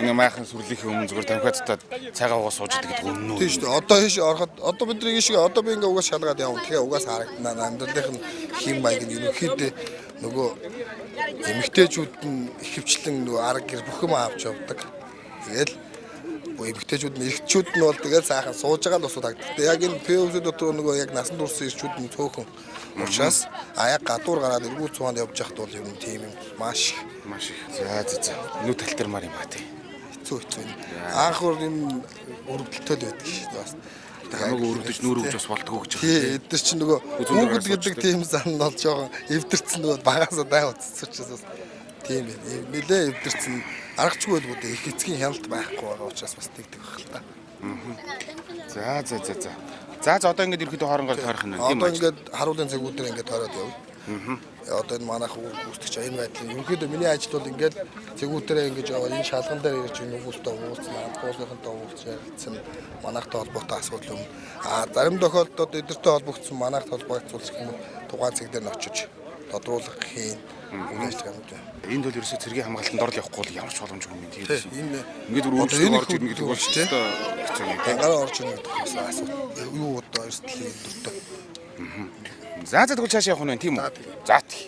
ингээ майхан сүрлийнхээ өмнө зүгээр тамхиадтаад цагаа угаа сууж идэг гэдэг үнэн үү? Тийм шүү дээ. Одоо хийш ороход одоо бидний ийшээ одоо би ингээ угаас шалгаад явна. Тэгээ угаас харагдана. Амьдралынх нь хим маяг нь ерөнхийдөө нөгөө эмэгтэйчүүд нь ихэвчлэн нөгөө арга гэр бүх юм авч явдаг. Тэгэл эмэгтэйчүүд нь эрэгчүүд нь бол тэгэл сайхан сууж байгаа л усууд хагддаг. Яг энэ ПО-д дотор нөгөө яг насан турш эрчүүд нь цөөхөн учраас яг гадуур гараад эргүү цуунд явж байхад бол юм тийм юм маш их. За. Нүд талтармаар юм ба тий. Хэцүү. Анхур юм өргөдөлтөд байдаг шүү дээ бас. Хамаагүй өргөдөж нүүр өгч бас болдгоо гэж байна. Тий, эдгээр чинь нөгөө хүүхэд гэдэг тийм сан нь бол жоохон эвдэрсэн нөгөө багасаа дай утсаж учраас тийм ээ. Нилээ эвдэрсэн аргачгүй байлгүй их эцгийн хяналт байхгүй байгаа учраас бас тэгдэг байх л та. За одоо ингээд ерөөхдөө хооронгоор тойрох нь тийм Одоо үү? ингээд харуулын цагуудаар ингээд тойроод явна. Одоо энэ манайх үүрэг гүйцэтгэж энэ байдлын ерөөхдөө миний ажил бол ингээд цагуудаараа ингэж яваад энэ шалган дээр ирж нөгөөстэй уулзсан, хамтгуулынхантай уулзсан, ярилцсан, манайхтай холбоотой асуудал юм. Зарим тохиолдолд эдгэртэй холбогдсон манайхтай холбогдуулах юм тухайн цаг дээр нь очиж тодруулах хийн үйл ажиллагаа юм дээ. Энд бол ерөөсөө цэргийн хамгаалтанд орол явахгүй бол ямар ч боломжгүй юм тийм. Энэ Ингээд өөрчлөлт орж ирнэ гэдэг бол ч хэцүү юм тийм. гараа орж ирнэ гэдэг бас асуудал. Юу одоо эрсдэл өндөртэй. За тэгвэл цааш явах нь байна тийм үү? За тий.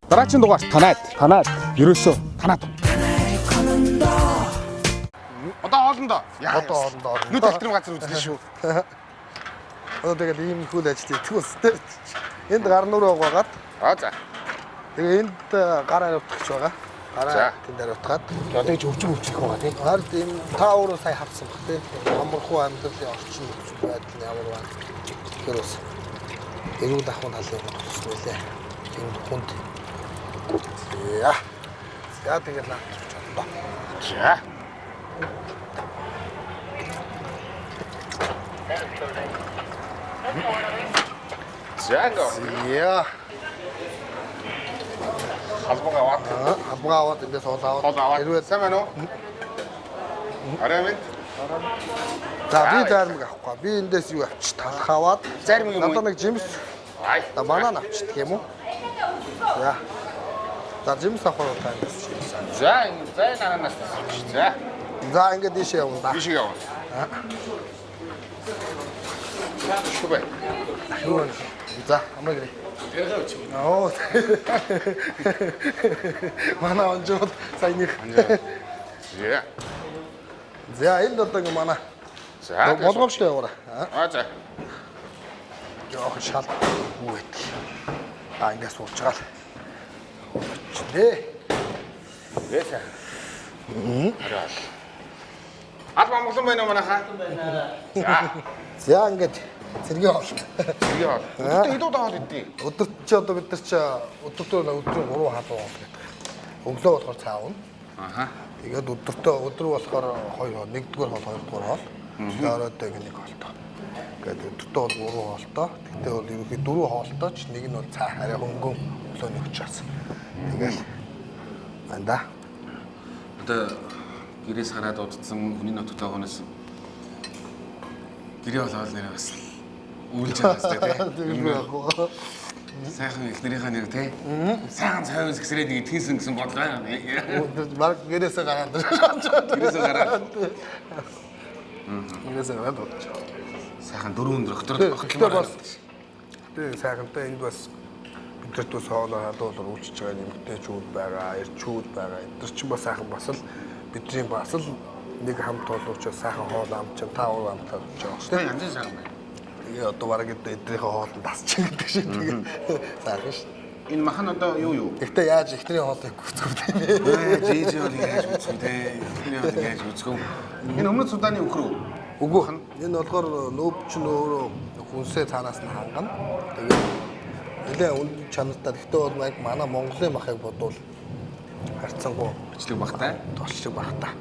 Дараагийн дугаар танаад ерөөсөө танаад. Одоо хоолндоо. Одоо хоолндоо. Нүд алтрын газар үзлээ шүү. Одоо тэгэл ийм их үйл ажил хийдэг үстэй. Энд гар нүрээ угаагаад За. тэгээ энд гар хариуцагч байгаа. Гараа тэнд хариуцгаад Одоо ч өвчмөж байгаа тийм. хард энэ та өөрөө сая харсан баг тийм. Амархуу амьдралын орчин нөхцөл байдал ямар байна. Тэгэхээр бас эрүүл ахуйн талын тус нэлээ. Энэ хүнд За. За тэгээд наад боллоо. За. За гоо. Яа. Албаг аваад. Албаг аваад эндээс хоол аваад. Хоол аваад. Хэрвээ Сайн байна уу? Арай минь. за би зармаг авахгүй. Би эндээс юу авчих талах аваад. Зармаг юм уу? Надад нэг жимс. Ай. Банан авчих юм уу? За. За жимс авах тань. За ингэ зай наранаас. За. За ингээд дээш явна да. Биш яваа. Шүбэ. За амраа гэрээ. Оо. Манай онжууд саяных. За. За энд одоо ингээ манай За. болгоомжтой яваарай. За. Жоох шал үет. Ингээ сууж байгаа л. Чилээ. Яса. Арай. Алба амглан байна уу манайхаа? За. За ингээд цэргийн хоол. Сэргийн хоол. Өдөртөө идүү даавал идэх. Өдөрт чи одоо бид нар чи өдөртөө өдрийн 3 халуун хоол гэдэг. Өглөө болохоор цаавна. Аха. Тэгээд өдөр болохоор 2 хоол, 1-р хоол, 2-р хоол. Тэгээд оройдоо нэг хоолтой. Тэгээд өдөртөө бол 3 хоолтой. Тэгтээ бол ерөнхий 4 хоолтой ч нэг нь бол цаа арай хөнгөн өглөөний учраас. Тэгээд анда. Одоо гэрээс хараад удсан хүний ноттой хонос гэрээ болоод нэрээ бас үйлж байгаа Тийм байх уу. сайхан их нэрийнхаа нэр тий. Сайхан цайвс гэсрээ нэг тгийсэн гэсэн бодлоо. Баг гэрээсээ гараад. Гэрээсээ гараад Гэрээсээ гараад. сайхан 4 өндөр доктор Тэгэхээр бас тийм сайхантай энд бас бидэрт бас хоолоо халуул үйлчж байгаа нэмэгтэйчүүд байгаа, эрчүүд байгаа. Эдгээр чинь бас сайхан бас л бидний бас л нэг хамт олоочоо сайхан хоол амч та уур амтаа болж байгаа шүү дээ. янз бүр сайхан байна. Тэгээ одоо бараг эдрийнхээ хоолнд тасчих гэдэг шиг тэгээ сайхан шүү. Энэ махан одоо юу? Гэхдээ яаж ихний хоолыг гүцгүү тийм ээ. Жижиг хоол яаж үзэх вэ? Ихний хоол яаж үзэх вэ? Энэ өмнөд Суданы өхрөө. Үгүй энэ болохоор нөөб чинь өөрөө хүнсээ цаанаас нь хангана. Тэгээ нэлээ үн чанартай. Гэхдээ бол яг манай Монголын махыг бодвол харьцангуй Бичлэг багтай. толчлог багтай.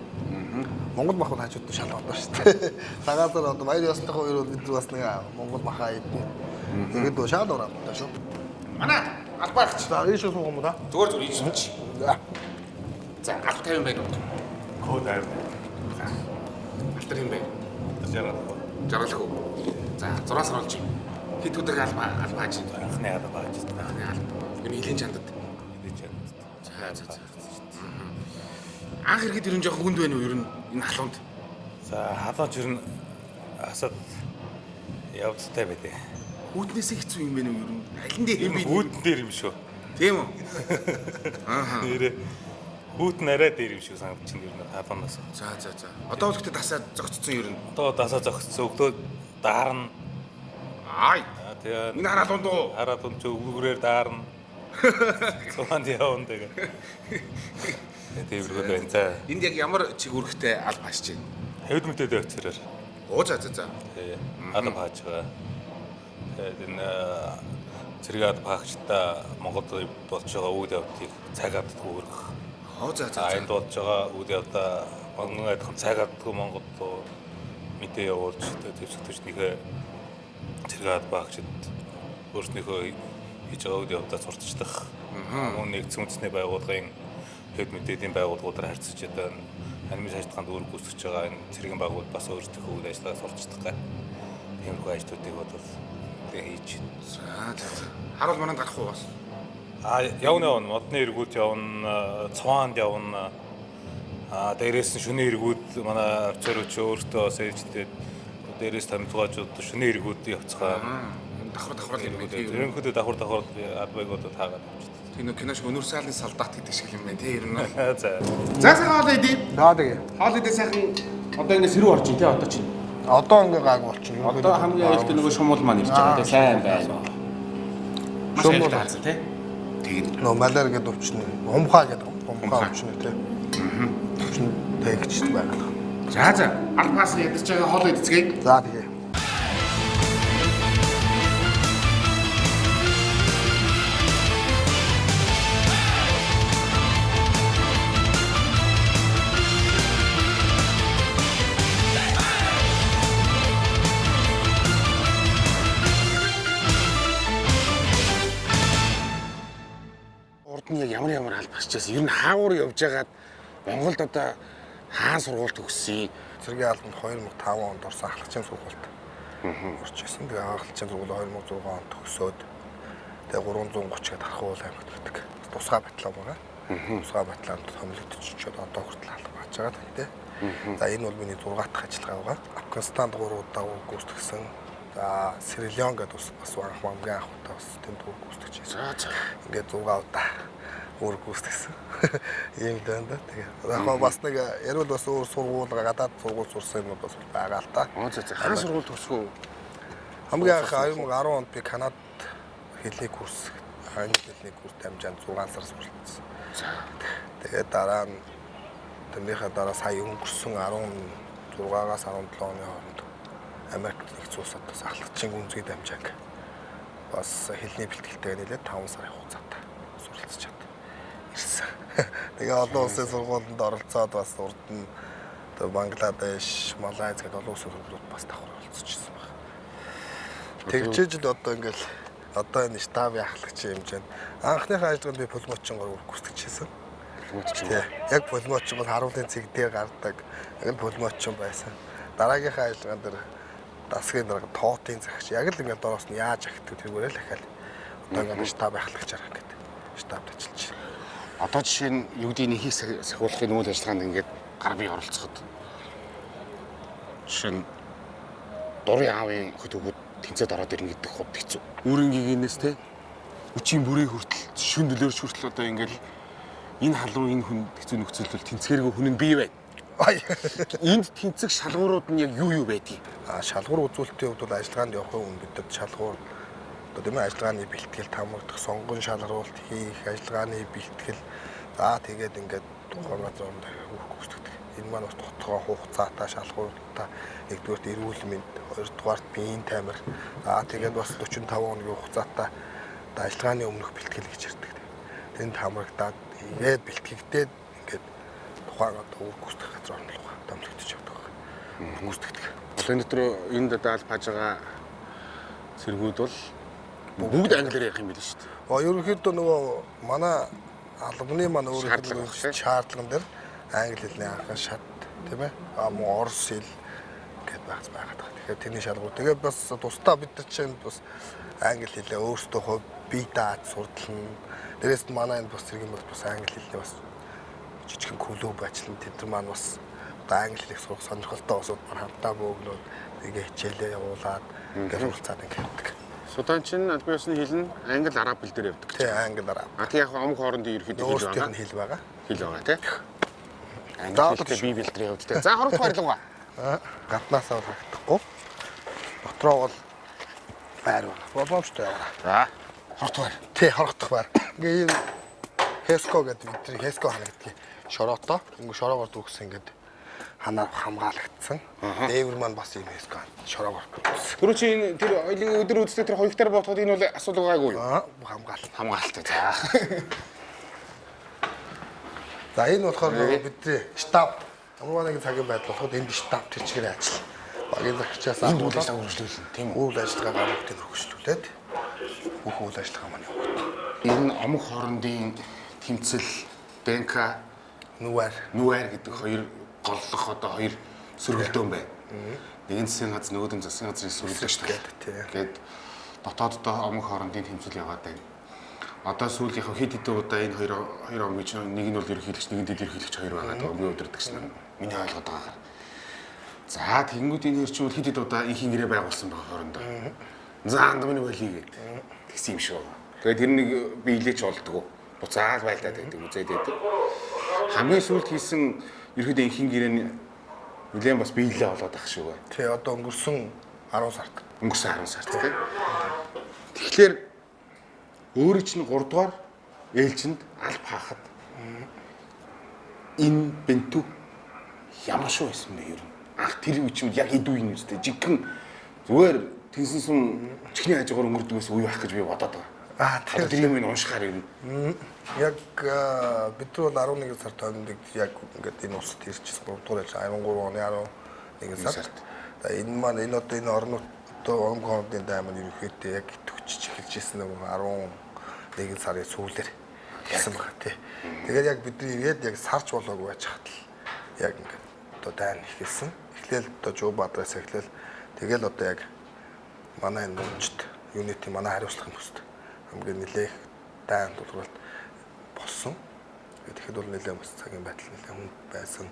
Монгол мах бол хажууд нь шал одоо шүү дээ. Цагаатар одоо баяр ёсны хоёр бол бид бас нэг Монгол махаа идэх. Тэгээд бол шал урамтай шүү. Манай албаарч. За ийш суух юм да. Зүгээр ийж сууч. За. За алт 50 байна уу? Код авир. За. Алт 50 байна. Жаргал. Жаргалгүй. За 6 сар болж байна. Хэд өдөр албаач. Анхны алба байж байгаа. Энэ илийн чандад. За. Анх ирэхэд ер нь жоохон хүнд байна уу ер нь энэ халуунд? За халууч ер нь асад явцтай байдэ. Хүүтнээсээ хэцүү юм байна уу ер нь? Алин дээр Энэ хүүтэн дээр юм шүү. Тийм үү? Нэрээ хүүтэн арай дээр юм шүү санагдаж байна ер нь халуунаас. За. Одоо бол гэхдээ дасаад зогцсон ер нь. Одоо дасаа зогссон өглөө даарна. Ай. Тэгээ Энэ хараалунд уу? хараад он ч өвгөрээр даарна. Цаанд явна тэгээ. Тэвэрхүү байна. За Энд яг ямар чиг үүрэгтэй алба хашиж байна? хэвд мэдээд явцараар. Оо за. Тэгээ алба хааж байгаа. Тэгээд энэ зэрэг алба хаагчдаа Монголд болж байгаа үйл явдлыг цаг авдаггүй өргөх. Оо за. Энд болж байгаа үйл явдаа Монгол адилхан цаг авдаггүй Монголд мэдээ явуулж төвсгтөчнийхээ зэрэг алба хаагчд өөрснийхөө хийж байгаа үйл явдаа сурталчлах. Мөн нэгдсэн үндэсний байгууллагын хэд мэдээлийн байгууллагуудаар харьцаж одоо анимын шалтгаанд үүрэг гүйцэтгэж байгаа энэ цэргийн байгууллагууд бас өөрсдийнхөө үйл ажиллагаа сурталчлах гэх тиймэрхүү ажлуудыг бол хийж. За. Харуул мананд гарах уу бас? Явна. Модны эргүүд явна, цаваанд явна. Дээрээс нь шөнийн эргүүд манай офицерууд өөртөө бас ээлжлээд дээрээс тамирчид шөнийн эргүүд явцгаа. Давхар эргүүд. Ерөнхийдөө давхар албайг одоо таагаад авчихсан. Энэ кинош өнөрсаалын салдаат гэдэг шиг юм байна тий ер нь. За. За сайхан хоол идээ. За тэгээ. Хоол идээ сайхан одоо ингэ сэрүү орж ин тий одоо чинь. Одоо ингээ гайг болчихно. Одоо хамгийн аюултай нөгөө шумуул маань ирж байгаа тий сайн байна. Шумуул хаалцаа тий. Тэгээд нөө малар гэдэг өвчнө. Хумхаа гэдэг хумхаа өвчнө тий. Өвчнө тэгчд байгаа. За. Албаас ядаж байгаа хоол идцгээе. За тэгээ. мэдчихсэн. Ер нь хаавар явж байгаад Монголд одоо хаан сургуульд төгссөн. Цэргийн албанд 2005 онд орсон ахлагчийн сургуульд орж ирсэн. Тэгээ ахлагчийн сургууль 2006 онд төгсөөд тэгээ 330 гээд Харахуул аймагт байдаг. Тусгай батлаа байгаа. Тусгай батлаанд томилогдож очиод одоо хүртэл алга болж байгаа тийм. За энэ бол миний 6 дахь ажиллагаа байгаа. Афганистанд 3 удаа үр гүйцэтгсэн. За Сри-Лон гэдэг бас анх мамгийн анхудаа бас тэнд үр гүйцэтгэжсэн. Ингээд 6 удаа үр гүйцэтгсэн. Ийм дандаа тэгээ. Яг бас нэг ярил бас өөр сургууль гадаад сургууль сурсан юм бас байгаа л да. Хаан сургууль төгсгөө. Хамгийн анх 2010 онд би Канадад хэлний курс, англи хэлний курс дамжаанд 6 сар суралцсан. Тэгээд дараа нь тэрнийхээ дараа сая өнгөрсөн 16-аас 17 оны хооронд Америкт нэгдсэн улсаас ахлагчийн гүнзгий дамжааг бас хэлний бэлтгэлтэйгээ нийлээд 5 сарын хугацаатай суралцж чад ирсэн. Тэгээ олон улсын сургуулиуд оролцоод бас урд нь Бангладеш, Малайз гэдэг олон улсын сургуулиуд бас давхар оролцож ирсэн байна. Тэгжээж л одоо ингээл одоо энэ штабын ахлагчийн хэмжээнд анхныхаа ажиллагаанд би пулмотчингоор үргэлжлэжсэн. Тий. Яг пулмотчин бол харуулын цэг дээр гардаг. Яг л пулмотчин байсан. Дараагийнхаа ажиллагаан дээр дасгийн дарга тоотын загч. Яг л ингээд доороос нь яаж ахдаг тэргээрээ л ахаал. Одоо ингээд штаб ахлагчаар ингээд штабд ажиллаж байна. Одоо жишээ нь юу гэдгийг нэхийг сахиулахын үйл ажиллагаанд ингээд гар бие оролцоход жишээ нь дурын аавын хөтөлбөрөд тэнцээд ороод ирнэ гэдэг хот хэцүү. Үүрнгийнээс те үчийн бүрийн хүртэл шүн дөлөөрч хүртэл одоо ингээл энэ халуун энэ хүн хэцүү нөхцөлд тэнцгэргүй хүн нь бий байна. Энд тэнцэх шалгуурууд нь яг юу байдгийг. Шалгуур үзүүлэлтийн хувьд бол ажиллагаанд явахын өмнө бидэд шалгуур одоо тийм ээ ажиллагааны бэлтгэл хамгаалах, сонгон шалгаруулалт хийх, ажиллагааны бэлтгэл за тэгээд ингээд тухайн газрын хөөцөгдөг. Энэ маань бас тодорхой хугацаатай шалгууртаа нэгдүгээрт эрүүл мэнд, хоёрдугаарт биеийн тамир за тэгээд бас 45 хоногийн хугацаатай ажиллагааны өмнөх бэлтгэл гэж ярьдаг. Тэнд хамрагдаад тэгээд бэлтгэгдээд ингээд тухайн одоо үр гүйцэтгэх газар орнолгоо дамжигдчих явдаг. Үр гүйцэтгэдэг. Энэ дотор энд одоо аль паж байгаа цэргүүд бол бүгд англиар ярих юм биш шүү дээ. Ерөнхийдөө нөгөө манай албаны маань өөрийнхөө шаардлаган дээр англи хэлний анхан шат тийм ээ. Мөн орос хэл гэдээ байгаад байгаа. Тэгэхээр тэрний шалгуур. Тэгээд бас тусдаа бид нар чинь бас англи хэлээ өөрсдөө хувь бие дааж суртална. Дээрээс нь манай энэ бас цэргийн бас англи хэлний бас жижигхэн клуб ажиллана. Тэд нар маань бас одоо англи хэлийг сурах сонирхолтой усуд маань хамтаа бөөгнөөд ингээ хичээлээ явуулаад ингээ суралцаад ингээ явдаг. Суданчин албан ёсны хэл нь англи араб хэл дээр явдаг. Тий, англи араб. Тэг яг омг хоорондын ерөөхдөө хэл байгаа. Хэл байгаа тий. Англи хэлтэй бие бэлтрээ явдаг. За хорог баярлалаа. Гаднаасаа бол хагдахгүй. Дотроо бол байр байна. Боломжтой яваа. За хорог баяр. Тий, хорогдох байр. Ингээ ийм Хеско гэдэг бидний Хеско хана гэдгийг шороотоо ингээ шороогоор дүүгсэн ингээд ханаар хамгаалагдсан. Дээвэр маань бас ийм Хеско шороогоор. Тэр чинь тэр ойлын өдөр үздэг тэр 2 гектар ботход энэ бол асуудал байгаагүй юу? Хамгаалалтай. За. За энэ болохоор бидний штаб Амрууны цагийн байдал болоход энэ штаб төчгөр ажил. Багийн захирчаас энэ үйл ажиллагаа үргэлжлүүлнэ тийм үү? Үйл ажиллагаа бүгдийг үргэлжлүүлээд бүх үйл ажиллагаа маань явагдана. Энэ омг хоорондын тэмцэл ДНК нүүэр гэдэг хоёр голлох одоо хоёр сөргөлдөөн байна. Нэг нь засгийн газар нөгөөд нь засгийн газрын сөргөлдөгч тэгээд дотооддоо омг хоорондын тэмцэл яваад байна. Одоо сүүлийнхээ хэд хэдэн удаа энэ хоёр омгийн чинь нэг нь бол ерөнхийлөгч, нэг нь дэд ерөнхийлөгч хоёр байгаа. Тэгээд омгийн удирдагч нь миний ойлгоод байгаагаар. За тэгэнгүүт энэ хэр чинь хэд хэдэн удаа инхийн гэрээ байгуулсан байгаа хоорондоо. Заанд миний болий гэдэг. Тэгсэн юм шүү. Тэгээд тэр нэг биелээч болдгоо. Буцаал байлдаад байдаг үзээд байдаг. Хамгийн сүүлд хийсэн ерөөдөө инхийн гэрээ нь нэлээд бас биелээ болоод ах шүү. Тий, одоо өнгөрсөн 10 сард. Өнгөрсөн 10 сард тийм. Тэгэхээр өөрөө чинь 3 дугаар ээлжинд аль хаахад энэ бентү ямар шүү байсан бэ ер нь? Ах тэр үе чинь яг хэдүү юм үстэй. Жигхэн зүгээр тэнсэн сум чихний хажуугаар өнгөрдөгөөс үе байх гэж би бодоод байгаа. Тэр юм уншихаар юм. Яг бид бол 11 сард томилдог яг ингээд энэ улсад ирчихсэн 3 дугаар ээлж 13 оны 11 сард. Энэ маань энэ одоо энэ орнууд одоо омг хоорондын дайман ерөнхийдөө яг төгчж эхэлж ирсэн нэг 11 сарын сүүлээр гэсэн байна тий. Тэгээд яг бидний ирээд яг сарч болоогүй байж хат л яг ингээд одоо дайн ихэлсэн. Эхлээл одоо Жуу Баатараас эхлээл тэгэл одоо яг манай энэ мөнчд юунити манай хариуцлах хүмүүст хамгийн нэлээх дайн дуулбарт болсон. Тэгэхэд бол нэлээд бас цагийн байдал нэлээд хүн байсан.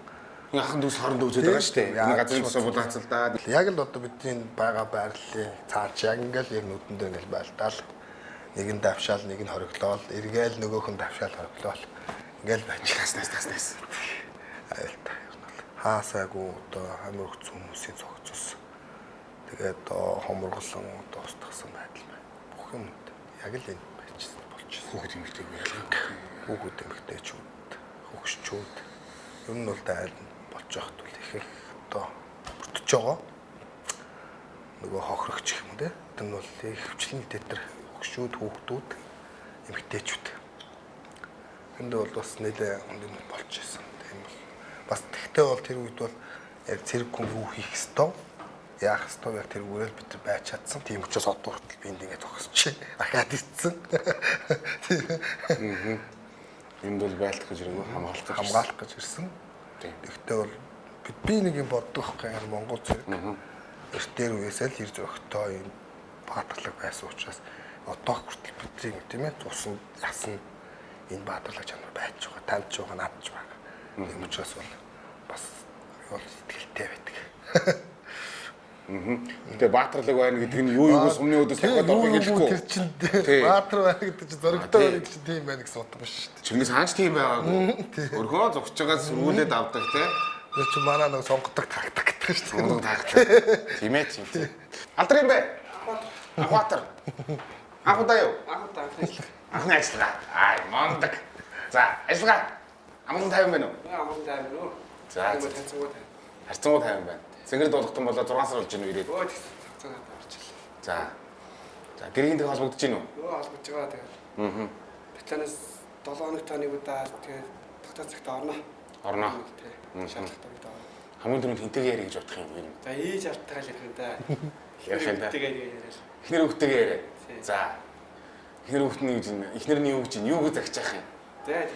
Ахын дүүс хоорондоо үзээд байгаа шүү дээ. Энэ газрын тусаа булаацалдаад. Яг л одоо бидний байгаа байрлалын цааш яг ингээл яг нүдэндээ ингээл байлдаал. Нэг нь давшаал, нэг нь хориглол, эргээл нөгөөх нь давшаал хориглол. Ингээл байж тас. Айлтаа юм бол. Хаасаагүй одоо амир өгц хүмүүсийн цогцос. Тэгээд хоморголон одоо устгасан байдал байна. Бүх юм яг л энэ байжсэн болчихсон. Хүүхэд эмэгтэйг ялгаа. Хүүхэд эмэгтэйчүүд, хөгшчүүд ер нь бол айл болж явахт бол их одоо бүртэж байгаа. Нөгөө хохирогч юм те. Тэр нь бол их хвчлэн тэтэр хөгшчүүд, хүүхдүүд, эмэгтэйчүүд. Энд бол бас нэлээ юм болж ирсэн. Тийм бол бас тэгтээ бол тэр үед бол яг цэрэг хүн юу хийх ёстой, яах ёстой яг тэр үрэл бид нар байж чадсан. Тийм учраас одоо хүртэл би ингэ зогсож ахаад ицсэн. Энд бол байлдах гэж ирэх хамгаалах гэж ирсэн. Тэгтээ бол би нэг юм боддог хэрэг Монгол зэрэг эртээр үесээ л ир зөрөгтэй энэ баатарлаг байсан учраас одоо хүртэл бидний тийм ээ тусан ясна энэ баатарлаг чанар байж байгаа, танд ч байгаа, над ч байгаа. Тийм учраас бол бас бол сэтгэлтэй байдаг. Тэгээ баатарлаг байна гэдэг нь юу юу сумны өдөөс дахиад орох гэлэхгүй. Тэр чинь баатар байна гэдэг чинь зөрөгтэй байна гэж тийм байна гэсэн утга биш шүү дээ. Чингис хаан ч тийм байгаагүй. Өрхөө зогсож байгаа сэргүүлээд авдаг тий. Тэр чинь манай нэг сонгодог тактик гэдэг шүү дээ. Сонгодог тактик. Тийм ээ тийм. Алдар юм бэ? Ахватар. Ахудаа юу? Анхны ажиллагаа. Ай, мондаг. За, ажиллагаа. Амун тайван байна уу? Амун тайван уу? За, харцангуй тайван байна. Цэнгэр дуулахтан болоо 6 сар болж байна уу ирээд? Өө цагаат орчихлоо. За. За, гэрийн тэг холбогдож байна уу? Өө холбогдож байгаа тэгээд. Батланаас 7 хоног таны удаа тэгээд тогтоох цагт орно. Орно. Шалгалтаа гэдэг. Хамгийн түрүүнд хинтэйгээ ярих гэж бодох юм байна. За, ээж алтайгаа ярих юм да. Ярих юм да. Тэгээд яриа. Эхнэр хүүхдтэйгээ яриа. За. Эхнэр хүүхдний гэж эхнэрний юу гэж юу гэж загчих юм. За,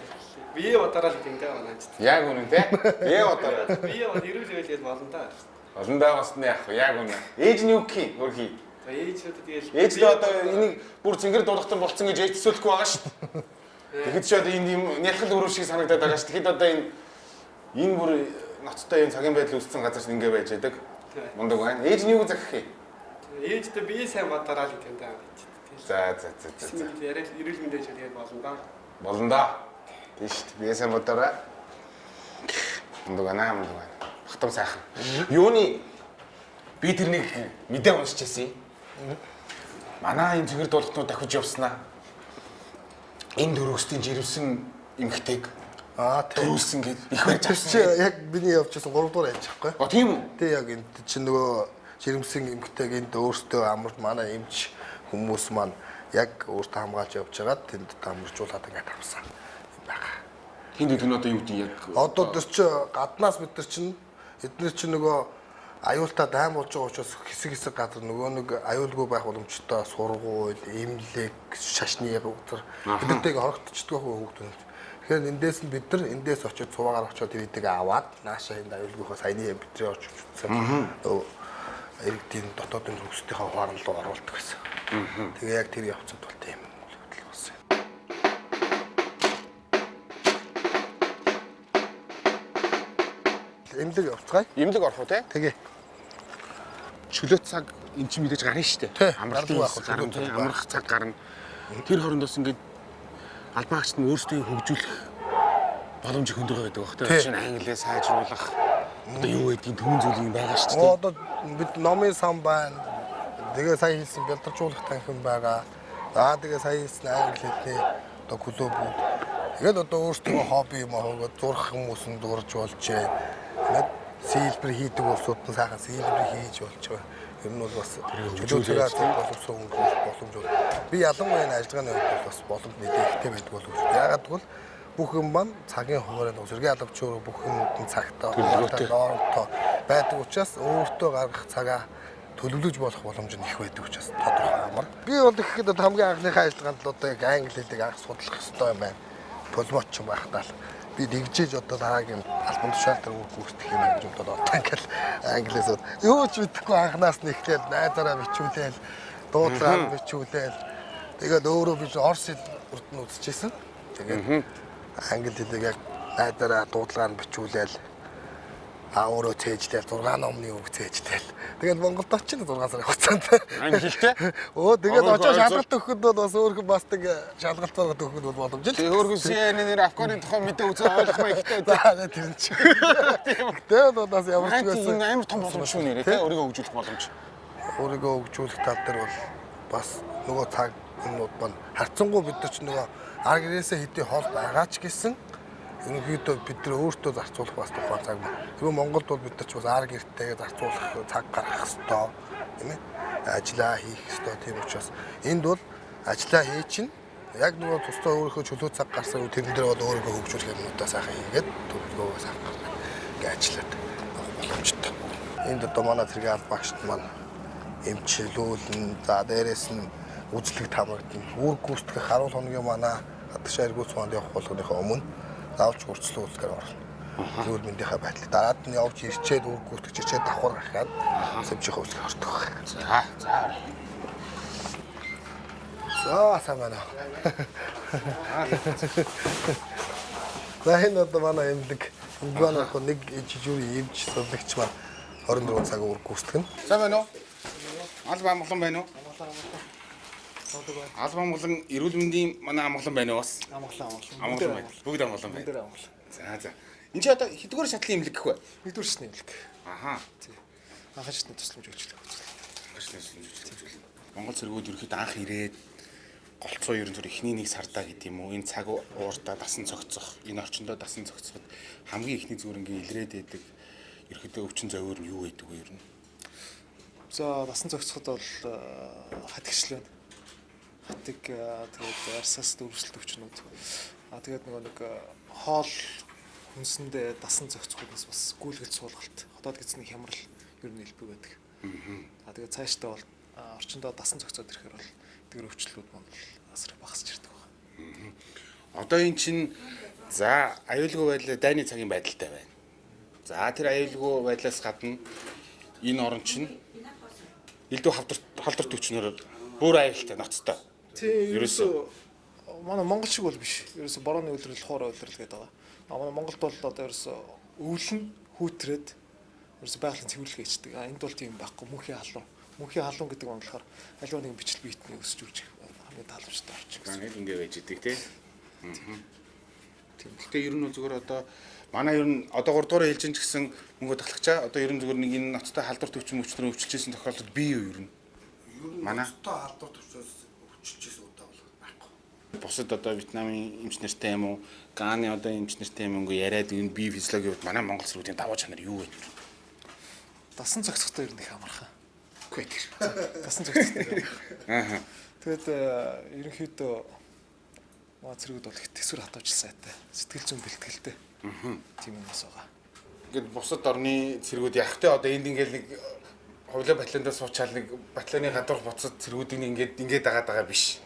бие удараа л гэдэг юм байна ч. Яг үнэн те. Бие удараа. Бие удаа ирүүл хэлээд болно да. Олон даагаас нь яах вэ? Яг үнэ. Ээж нь юу гэх юм? Хөрхий. За, ээжүүд тэгэл Ээждээ одоо энийг бүр цэнгэр дуулахтан болцсон гэж ээж төсөөлөхгүй байгаа шүү дээ. Тэгэхэд ч одоо энэ юм нялхал өрөө шиг санагдаад байгаа шүү. Тэгэхэд одоо энэ бүр ноцтой юм цагийн байдал үүссэн газар ингэ байж байдаг. Мундаг байна. Ээж нь юу гэж захих юм? ээжтэй бие сайн бодороо л гэдэг юм да. За. Яриад ирүүл мэндэж тэгээд болно да. Болно да. Тийш бие сайн бодороо. Мундаг байна. Хатам сайхан. Юуны би тэрнийг мэдээ уншижсэн юм. Манай энэ цэгэр дуулахтнууд дахиж явснаа. Энэ дөрөвсдийн жирэмсэн эмхтэйг төрүүлсэн гэд их байж авсан. Яг миний явчихсан 3 дугаар ээж байхгүй. Тийм үү? Тэ яг энэ чинь нөгөө жирэмсэн эмгтэйг энд өөртөө амарч манай эмч хүмүүс маань яг өөртөө хамгаалж явж байгаад тэнд амарчуулаад ингээд авсан юм байна. Тэнд энэ одоо юу гэдэг яг Одоо тэр чи гаднаас бид нар чинь эдгээр чинь нөгөө аюултай дайм болж байгаа учраас хэсэг газар нөгөө нэг аюулгүй байх боломжтой сургууль, эмнэлэг, шашны газар бидэртэйг хорогдчихдаг хүүхдүүд. Тэгэхээр эндээс нь бид нар эндээс очиж цуваагаар очиод видеог аваад наашаа энд аюулгүйхөө саяны бидний очиж үзсэн. Иргэдийн дотоодын хөлсдийнхээ хооронд руу оруулдаг гэсэн. Тэгээ яг тэр явцад бол тийм хөдөл болсон. Эмнэлэг явцгаая. эмнэлэг орох уу те? Тэгээ. Чөлөө цаг эн чинь мэдээж гарна шүү дээ. Амрах цаг гарна. Тэр хоорондоос ингээд албаагчд нь өөрсдөө хөгжүүлэх боломж хөндөг байдаг бах те. Жишээ нь англиээ сайжруулах одоо юу гэдгийг төмөн зүйлийн байгаа шүү дээ. Одоо бид номын сан байна. Тэгээ сая хэлсэн бэлтаржуулах танхим байгаа. За тэгээ сая хэлсэн англи хэлний одоо клубүүд. Тэгээд одоо өөрсдөө хобби юм аа зурх хүмүүс нь дурж болжээ. Нэг сэлбэр хийдэг улсууд нь сайхан сэлбэр хийж болж байгаа. Ер нь бол бас чөлөөтэй боловсон боломж бол. Би ялангуяа энэ ажиллагааны хувьд бол бас боломж мэдээ ихтэй байдаг болов уу. Яагаад гэвэл бүх юм маань цагийн хуваарь сэргийн албач өөрөө бүх юмд цагтаа хоолтой байдаг учраас өөртөө гаргах цагаа төлөвлөж болох боломж нь их байдаг учраас тодорхой амар. Би бол ихэд хамгийн анхныхаа ажиллагаанд л одоо яг англи хэлийг анх судлах хэрэгтэй юм байна. полмоч юм байхдаа л би нэгжээж одоо дараагийн албан тушаал дээр гүйцэтгэх юм гэж бодоод ингээл англиас юу ч мэдэхгүй анханаас нь ихлээл найзаараа бичүүлээл дуудлагаар бичүүлээл тэгээд өөрөө би орс хэл урд нь үзчихсэн. Тэгээд англи хэлийг яг найзаараа дуудлагаар нь бичүүлээл өөрөө цээжлээл 6 номны үг цээжлээл. Тэгээд Монголд очиж 6 сарын хугацаанд Англи хэлтэй? Тэгээд очиж шалгалт өгөхөд бол бас өөрхөн бас нэг шалгалт байгаа өгөхөд бол боломжтой. Тэгээ өөргөө CNN-ээр Афганы тухай мэдээ үзээ ойлгох хэрэгтэй. За тэр нь ч. Тэгээд бас ямар ч байсан амар том боломж шүү нэрээ тий өөрийгөө хөгжүүлэх боломж. Өөрийгөө хөгжүүлэх тал дээр бол бас нөгөө цаг юмнууд маань харцангуй бид нар ч нөгөө арга гэрээсээ хэдий хол байгаа ч гэсэн ерөнхийдөө бид нар өөртөө зарцуулах бас тухайн цаг байна. Тэгвэл Монголд бол бид нар ч бас арга гэрээтэйгээ зарцуулах цаг гаргах ёстой тийм ээ. Ажлаа хийх ёстой. Тийм учраас энд бол ажлаа хий чинь яг нөгөө тусдаа өөрийнхөө чөлөө цаг гарсан тэрэн дээр бол өөрийгөө хөгжүүлэх юмудаа сайхан хийгээд төлөвлөгөөгөө сайхан гаргах гэж ажиллаад боломжтой. Энд одоо манай зэрэг аль багшд маань эмчилүүлэн за дээрээс нь үзлэг тамагдана. Үүрэг гүйцэтгэх 10 хоногийн манай хадагш аргууц манд явах болгоныхоо өмнө заавч хурцлан үзлэгээр орно. Зөвхөн мэндийнхаа байдлыг дараад нь явж ирчээд үүрэг гүйцэтгэж ирчээд давхар гаргаад сэмжихээ үзлэгээр ордог. За сайн байна. За энэ одоо манай эмнэлэг эмгэнэх нэг жижиг эмч судлагч маань 24 цаг үүрэг гүйцэтгэнэ. Сайн байна уу? Алба амглан байна уу? Алба амглан эрүүл мэндийн манай амглан байна уу бас? Амглан байна. Бүгд амглан байна. За. Энд чи одоо хэдгээр шатлын имлэг гэх вэ? Нэгдүгээр шатны имлэг. Аха. Анхны шатны тусламж өгчлөө. Монгол цэргүүд ерөөхдөө анх ирээд голцоо ерөн зүр эхний нэг сардаа гэдэг юм уу? Энэ цаг уурдаа дасан цогцох, энэ орчиндөө дасан цогцоход хамгийн эхний зүгээр ингээ илрээд байдаг. Ерөөхдөө өвчин зовёр нь юу байдаг вэ ер нь? За дасан зохицоход бол хатгчлээ. Хатг тэгээд арсаас дүүрсэлт өвчнүүд. Тэгээд нөгөө нэг хоол хүнсэндээ дасан зохицохоос бас гүйлгэл суулгалт. Хотод гэцний хямрал ер нь илбэг байдаг. Тэгээд цаашдаа бол орчиндөө дасан зохицоод ирэхээр бол тэр өвчлөлүүд маань асар багасч ирдэг байна. Одоо эн чинь за аюулгүй байдал дайны цагийн байдалтай байна. За тэр аюулгүй байдлаас гадна энэ орн чинь элдв халдварт өвчнөр бүр аюултай ноцтой. Тийм ерөөсөө манай Монгол шиг бол биш. Ерөөсөө борооны үйлрэл хоороо үйлрэл гэдэг байгаа. Манай Монголд бол одоо ерөөсөө өвлөн хүүтрээд ерөөсөө байгалийн цэвэрлэг хийдэг. Энд бол тийм байхгүй. Мөнхийн халуун. Мөнхийн халуун гэдэг нь болохоор аливаа нэгэн бичлэг биетний өсөж үржих хамгийн тааламжтай орчин. Нэг ингэ байж идэг тий. Тийм. Гэтэ ер нь зүгээр одоо манай ер нь одоо 3 дугаар хэлж ин ч гэсэн мөнгө тахлагчаа одоо ер нь зүгээр нэг энэ ноцтой халдварт өвчин өвчлөөр өвчлөжсэн тохиолдолд бий юу ер нь? Манай ноцтой халдварт өвчнөөс өвчлөжсэн удаа бол байхгүй. Бусад одоо Вьетнамын эмч нартай юм уу, Ганы одоо эмч нартай юм уу яриад энэ бие физиологийн хувьд манай монгол цэргүүдийн даваа чанар юу вэ? Дасан зохицохтой ер нь их амархан. Үгүй тэр. Дасан зохицохтой. Аа. Тэгээд ерөнхийдөө маа цэргүүд бол их төсвөр хатууч сайтай. Сэтгэл зүйн бэлтгэлтэй. Тийм юмс байгаа. Ингээд бусад орны цэргүүд яг тэ одоо энд ингээл нэг хувлаа батальондоо суучаал нэг батальоны гадуур буцад цэргүүдийн ингээд дагаад байгаа биш.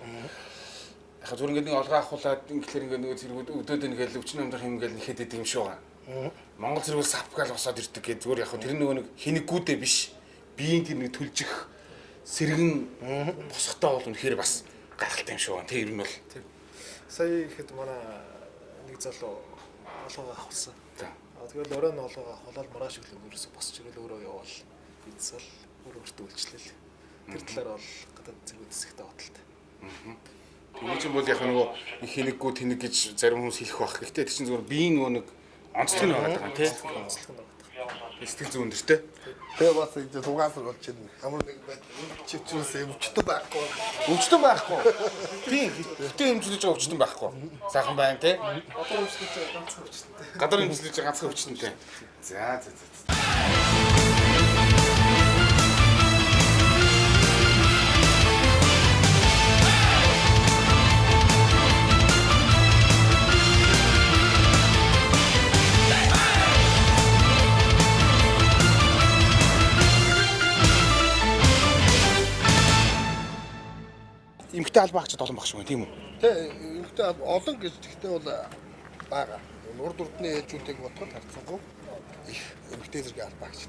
Яг зүгээр ингээд нэг олгоо авахуулаад ингээл ингээд нөгөө цэргүүд өдөөд ингээл өвчин амьдрах юм ингээл нэхэд идэв юм шүү га. Монгол цэргүүд сапгаал босоод ирдэг гэж зүгээр яг тэр нөгөө нэг хинэггүүдээ биш. Биеийн тэр нэг түлжих сэргэн босготой бол үнэхээр бас гайхалтай юм шүү га. Тэр нь бол Сая ихэд манай нэг залуу олгоо авахсан. Тэгэл оройн олгоо авахлал маргааш өглөө ерөөсө босч ирэл өөрөө явал бицэл өөртөө үйлчлэл. Тэр талаар бол гадаад зэрэг хэсэгтэй баталтай. Тэр чинь бол яг нөгөө их хинэггүй тэнэг гэж зарим хүмүүс хэлэх байх. Гэхдээ тэр чинь зүгээр биеийн нөгөө нэг онцлог нь байгаа тийм. Онцлог нь байгаа. Сэтгэл зүйн өндөртэй. Тэгээ бас ингэ тугаасар болж байна. Ямар нэг байдал чичүүс өвчтөн байхгүй. Өвчтөн байхгүй. Тийм. Гэтэ хэмжлэж байгаа өвчтөн байхгүй. Сайхан байна тий. Одоо өвчтөж байгаа ганцхан өвчтөнтэй. Гадар хэмжлэж байгаа ганцхан өвчтөнтэй. За. эмэгтэй албан хаагчид олон багш юм тийм үү? Тэ эмэгтэй олон гэж тэгтээ бол бага. Урд урдны ээлжүүдийг бодоход харцсангүй их эмэгтэй зэрэг албаа гэж.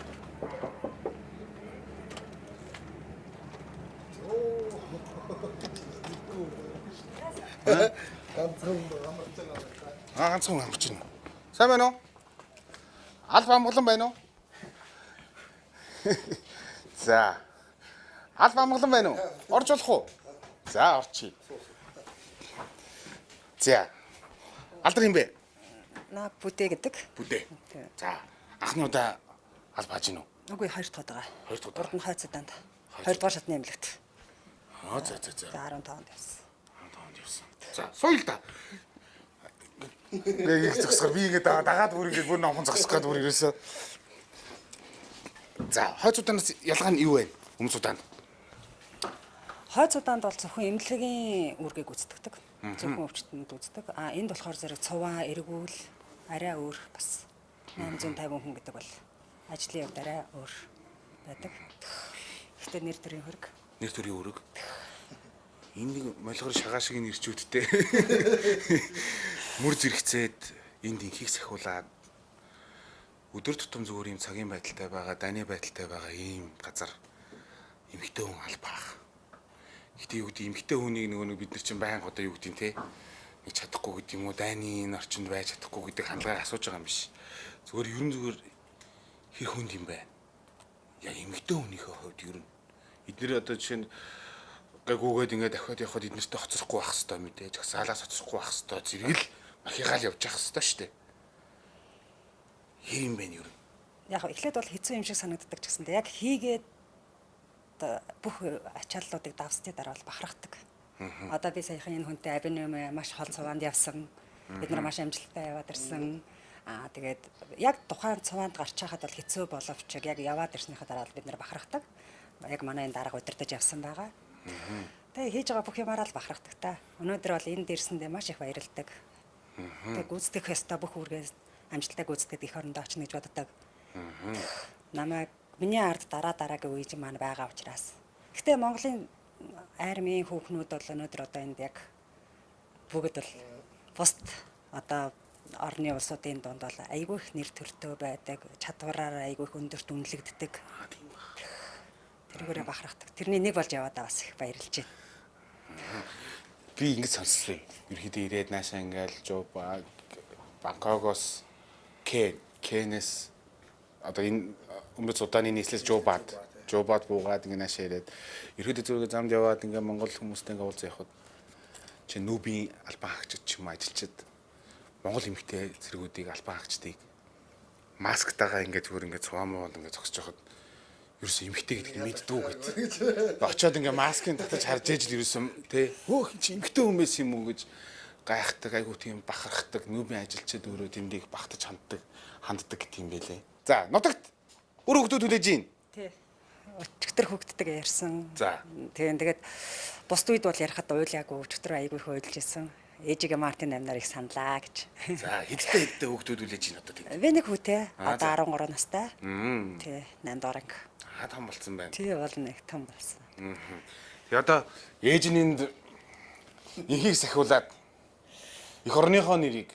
Ганцхан амарч байна. Сайн байна уу? Алба амгалан байна уу? За. Алба амгалан байна уу? Орж болох уу? За, орчий. За. Алдар юм бэ? Наа бүдэ гэдэг. Бүдэ. За. Анхны удаа алба хааж гинөө. Үгүй хоёр дахь удаа. Хоёр дахь удаа? Урд нь хойцооданд. Хоёрдугаар шатны эмнэлэгт. За. За 15 онд явсан. За, сууя л да. Нэг их зогсохоор би ингэ дагаад бүр ингэ бүр номхон зогсох гээд бүр ирээсээ. За, хойцууданаас ялгаа нь юу вэ? Өмнө удаанд. Хойцооданд бол зөвхөн эмнэлгийн үүргийг гүйцэтгэдэг. Зөвхөн өвчтөнд үздэг. Энд болохоор зэрэг цуваа, эргүүл арай өөр бас 850 хүн гэдэг бол ажлын явд арай өөр байдаг. Гэхдээ нэр төрийн хөрг. Нэр төрийн үүрэг. Энэ нэг молгор шагаа шиг нэрчүүдтэй. Мөр зэрэгцээд энд инхийг сахиулаад өдөр тутам зүгээр юм цагийн байдалтай байгаа, даны байдалтай байгаа ийм газар эмэгтэй хүн албаах. Гэтэ юу гэдэг эмэгтэй хүнийг нөгөө бид нар чинь байнга одоо юу гэдэг юм те нэг чадахгүй гэдэг юм уу дайны энэ орчинд байж чадахгүй гэдэг хандлагаар асууж байгаа юм биш. Зүгээр ерэн зүгээр хэр хүнд юм бэ? Яг эмэгтэй хүнийхээ хувьд ерэн эдгээр одоо жишээ нь гэгүүгээд ингээд дахиад явхад эднэртэй хоцрохгүй байх хэвээр мэдээж салаас хоцрохгүй байх хэвээр зэрэг л махигаал явж явах хэвээр шүү дээ. Хэр юм бэ юу? Яг эхлээд бол хэцүү юм шиг санагддаг ч гэсэндээ яг хийгээд бүх ачааллуудыг давсны дараа бол бахархдаг. Одоо би саяхан энэ хүнтэй абинем маш хол цуванд явсан. Бид нар маш амжилттай яваад ирсэн. Тэгээд яг тухайн цуванд гарч хахад бол хэцүү боловч яг яваад ирснийхаа дараа бид нар бахархдаг. Яг манай энэ дарга удирдах явсан байгаа. Тэгээ хийж байгаа бүх юмараа л бахархдаг та. Өнөөдөр бол энд ирсэндээ маш их баярлдаг. Тэгээ гүйцэтгэх ёстой бүх үргээс амжилттай гүйцэтгэхэд их орондоо очно гэж боддог. Намайг миний ард дараагийн үеж маань байгаа учраас. Гэтэ Монголын армийн хүүхнүүд бол өнөөдөр одоо энд яг бүгд бол бусд одоо орны улсуудын дунд бол айгүй их нэр төртөө байдаг, чадвараар айгүй их өндөрт үнэлэгддэг. Тэргээрээ бахархдаг. Тэрний нэг болж яваад бас их баярлж байна. Би ингэж сонссон. Ерөөдөө ирээд наашаа ингээл Жуба Бангкокоос Кенес одоо энэ өмнөд Суданы нийслэл Жубад буугаад ингэ наашаа ирээд ерөөдөө зүгээр замд яваад ингээ Монгол хүмүүстэй ингээ уулзах явахад чи нүүбийн албан хаагчид ч юм ажилчид Монгол эмэгтэй зэргүүдийг албан хаагчдыг масктайгаа ингээ зүгээр ингээ цуамууд ингээ зогсож явахад ерөөсөө эмэгтэй гэдгийг мэддүү гэт. Очоод ингээ маскын татаж харж ээж л ерөөсөө тий хөөх чи эмэгтэй хүмүүс юм уу гэж гайхдаг айгуу тийм бахархдаг нүүбийн ажилчид өөрөө тэмдгийг багтаж ханддаг гэх юм байлээ. За нутагт өөр хүмүүс хүлээж гин. Тий. Өчтөр хөгддөг ярьсан. За. Тэгээд бусд үед бол ярихад уйлаагүй өчтөр айгүй их уйлж исэн. Ээжигээ Мартин амнаар их саналаа гэж. За хэдтэй хүмүүс хүлээж гин одоо тийм. Би нэг хүүтэй. Одоо 13 настай. Тий 8 дорог. Том болсон байна. Тий бол нэг том болсон. Тэгээ одоо ээж нь энд инхийг сахиулаад эх орныхоо нэрийг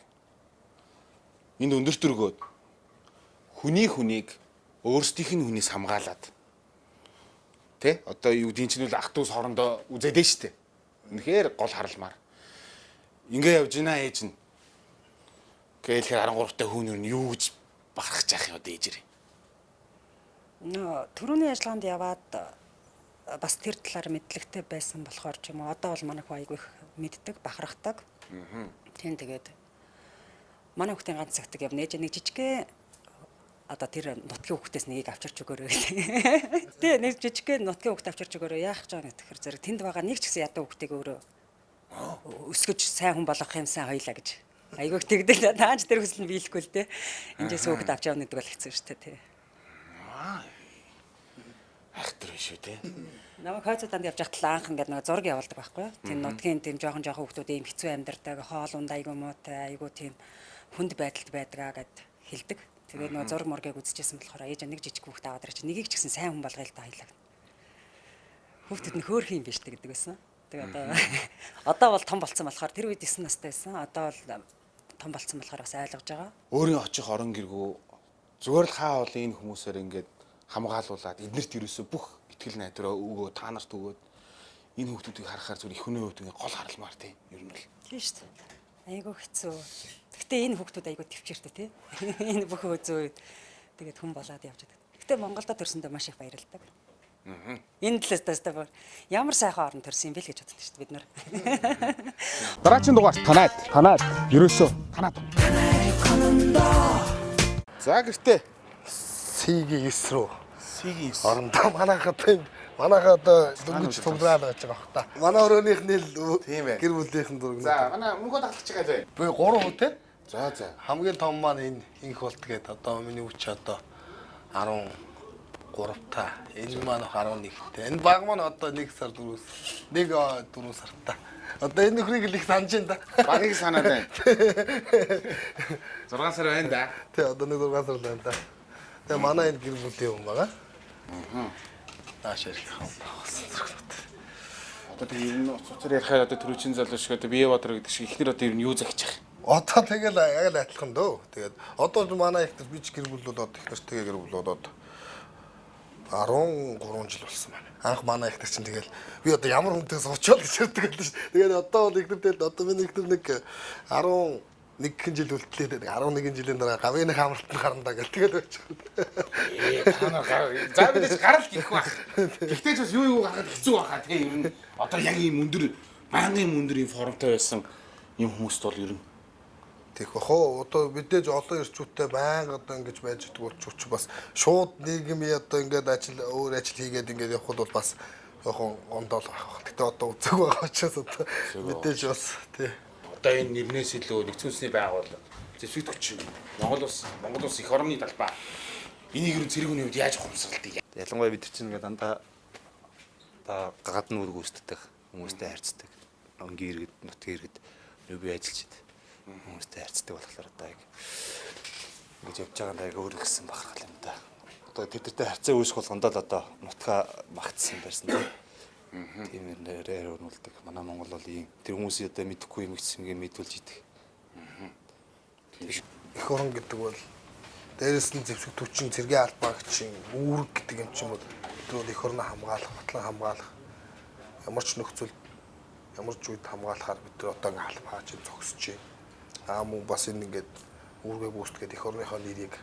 энд өндөрт өргөөд хүнийг өөрсдийнх нь хүнээс хамгаалаад тэ одоо юу гэдэг чинь л ах トゥ ус хоорондоо үзэдэж штэ. Үнэхээр гол харалмаар. Ингээ явж гинэ ээж нь. Гэхэл 13 та хүн юу гэж бахархаж яах юм одоо ээжээ. Төрөний ажиллагаанд яваад бас тэр талаар мэдлэгтэй байсан болохоор ч юм уу одоо бол манайх айгүй их мэддэг, бахархдаг. Тийм тэгээд манай хүүхдийн ганц цагтаг явна ээж нэг жижигхэн одоо тэр нутгийн хүүхдээс нэгийг авчирч өгөөрэй гэдэг. Тий нэг жижигхэн нутгийн хүүхд авчирч өгөөрэй яах гэж байгаа юм тэгэхээр зэрэг тэнд байгаа нэг ч гэсэн ядуу хүүхдийг өөрөө өсгөж сайн хүн болгох юмсан хоёлаа гэж. Айгүй их тэгдэл тааж тэр хүсэл нь биелэхгүй л дээ. Эндээс хүүхд авч явна гэдэг бол хэцүү шүү дээ тий. Ахтар шүү те. Намайг хойцооданд явж хахад анх ингээд нэг зураг явуулдаг байхгүй юу? Тийм нутгийн тийм жоохон хүүхдүүд ийм хэцүү амьдардаг, хоол унд айгүй муутай, айгүй тийм хүнд байдалд байдгаа гэд хэлдэг. Тэгээд нөгөө зураг мургийг үзчихсэн болохоор ээж нэг жижиг хүүхд аваад ирчих. Нэгийг ч гэсэн сайн хүн болгоё л да хоёлаа. Хүүхдүүд нь хөөх юм биш гэдэг байсан. Тэгээд одоо бол том болсон болохоор тэр үед 9 настай байсан. Одоо бол том болсон болохоор бас ойлгож байгаа. Өөрийн очих орон гэргүү зүгээр л хаа бол энэ хүмүүсээр ингээд хамгаалуулаад эднэрт ерөөсөө бүх итгэл найдвараа өгөө та нарт өгөөд энэ хүмүүсийг харахаар зүгээр их өнөө үед ингээд гол харалмаар тийм ер нь л. Тийм шүү дээ. Айгуу хэцүү. Гэхдээ энэ хүүхдүүд айгуу төвчээртэй тий. Энэ бүх өзөө тэгээд хүн болоод явж байгаа. Гэхдээ Монголдо төрсөндөө маш их баярлалдаг. Энэ талаас тастаа ямар сайхан орон төрсөн юм бэ л гэж боддог шүү дээ бид нар. Дараагийн дугаар танаад ерөөсөө танаад. За гэртээ Сигийн 9 рүү. Сигийн Орондоо манайхаа одоо дөнгөж цуглаад байж байгаа хта. Манай өрөөнийхний л Тийм ээ. гэр бүлийнхэн дург. За манай мөнгө таглаж байгаа лээ. Би 3 хүү те. За. Хамгийн том маань энэ инх болт гээд одоо миний үуч одоо 13 та. Энэ маань 11 та. Энэ баг маань одоо 1 сар 4 сартай. Одоо энэ нөхрийг л их санаж байна да. Багыг санаад байна. 6 сар байна да. Тэ одоо нэг 6 сар л байна да. Тэгээ манай энэ гэр бүлийн хүн байгаа. Нааш ярих юм байна. Одоо тэг ер нь уцаар ярихаар одоо төрүүчийн залуу шиг одоо бие бодор гэдэг шиг ихнэр одоо ер нь юу захиж байгаа. Одоо тэгэл яг л адилхан дөө. Тэгээд одоо манай ихтер би ч гэр бүл болоод ихнэртэйгээ гэр бүл болоод 13 жил болсон байна. Анх манай ихтер чинь тэгэл би одоо ямар хүнтэй суучвал гэж ярьдаг байлаа ш. Тэгээд одоо бол ихтертэй одоо миний ихтер нэг 11 жил үлдлээ. 11 жилийн дараа гавьяаны хамралтанд гарна гэл тэгэл байж байгаа. Та нар за бидээс гарал гих байх. Гэхдээ ч бас юу гаргахад хэцүү байхаа тийм ер нь одоо яг ийм байнгын өндөр ийм формтой байсан юм хүмүүст бол ер нь Тэгэх бахоо одоо мэдээж олон ирчүүтэй байнга одоо ингэж байж байгаа ч бас шууд нийгмийн одоо ингэж өөр ажил хийгээд ингэж явхад бол бас жоохон гондол байх. Гэтэ одоо үзэг байгаа учраас одоо мэдээж бас тий. одоо энэ нэрнээс илүү нэгдсэн үндэсний байгууллага зэвсэгдэгч Монгол улс их орны талбай энийг ер нь цэрэг хүний хувьд яаж ухамсарлаа. Ялангуяа бид чинь ингээд дандаа гадны үүрэг үүсдэг хүмүүстэй харьцдаг. Өнгийн иргэд, нутгийн иргэд бие ажилчид хүмүүстэй харьцдаг болохоор одоо яг ингэж явж байгаа яг өөр гэсэн бахархал юм да. Одоо тэдэртэй харьцаа үүсэх болгондоо л одоо нутгаа магтсан байсан тийм. Тийм нэрээр өрнүүлдэг. Манай Монгол бол ийм тэр хүмүүсийн одоо мэдэхгүй юм гэсэн юм мэдүүлж идэг. Их орон гэдэг бол дээрээс нь зэвсэгтүүчин цэргийн албаагчийн үүрэг гэдэг юм чинь бол тэр их орноо хамгаалах, батлан хамгаалах ямар ч нөхцөл ямар ч үед хамгаалахаар бид тэр одоо ингээ албаач зогсож байна. Мөн бас энэ ингээд үүргээ гүйцэтгээд их орныхоо нэрийг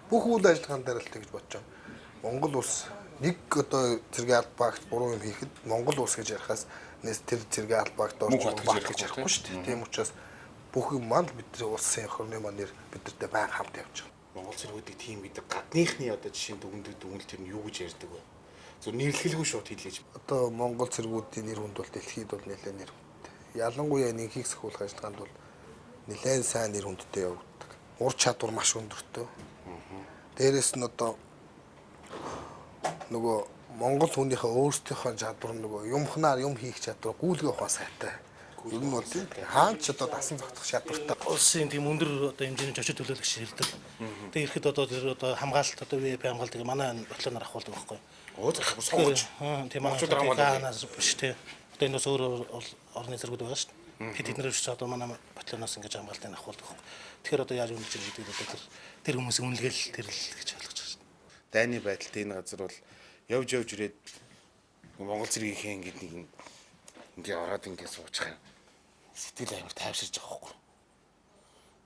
бүх үйл ажиллагаан дээр л тэгж бодож байгаа. Монгол улс нэг одоо цэргийн албаагт буруу юм хийхэд Монгол улс гэж ярихаас нэс тэр цэргийн албаагт орж байгаа гэж ярихгүй шүү дээ. Тийм учраас бүх юм маань бидний улсын их орны маань нэр бидэртэй байн хамт явж байгаа. Монгол цэргүүдийг тийм гэдэг гадныхны одоо жишээ дүгнэлт тэр нь юу гэж ярьдаг вэ? Зөв нэрлэхэлгүй шууд хэлээж. Одоо Монгол цэргүүдийн нэр хүнд бол дэлхийд бол нэлээд нэр хүндтэй. Ялангуяа нэгхийг сахиулах ажиллагаанд бол нэлээд сайн нэр хүндтэй явагддаг. Ур чадвар маш өндөртэй. Дээрээс нь одоо нөгөө Монгол хүнийхээ өөрсдийнхөө чадвар нөгөө юмхнаар юм хийх чадвар гүйлгээ ухаан сайтай. Ер нь бол хаан ч одоо дасан зогтох чадвартай. Улсын тийм өндөр одоо хэмжээний зочид төлөөлөгч ирдэг. Тэгээ ирэхэд одоо тэр одоо хамгаалалт одоо ВП хамгаалдаг манай бодлоноор ахуулдаг байхгүй. Зах сонгож. Тийм манай биш тий. Одоо энэ бас өөр орны зэргүүд байгаа шүү дээ. Тэд нэр ч одоо манай бодлоноос ингэж хамгаалтыг ахуулдаг байхгүй. Тэгэхээр одоо яаж үнэлж байгаа гэдэг одоо тэр хүмүүсийн үнэлгээл тэр л гэж ойлгож байгаа шүү дээ. Дайны байдалтай энэ газар бол явж ирээд Монгол цэргийнхээ ингээд нэг ингээ ороод ингээ суучих юм. Сэтгэл амар тайвширж байгаа байхгүй.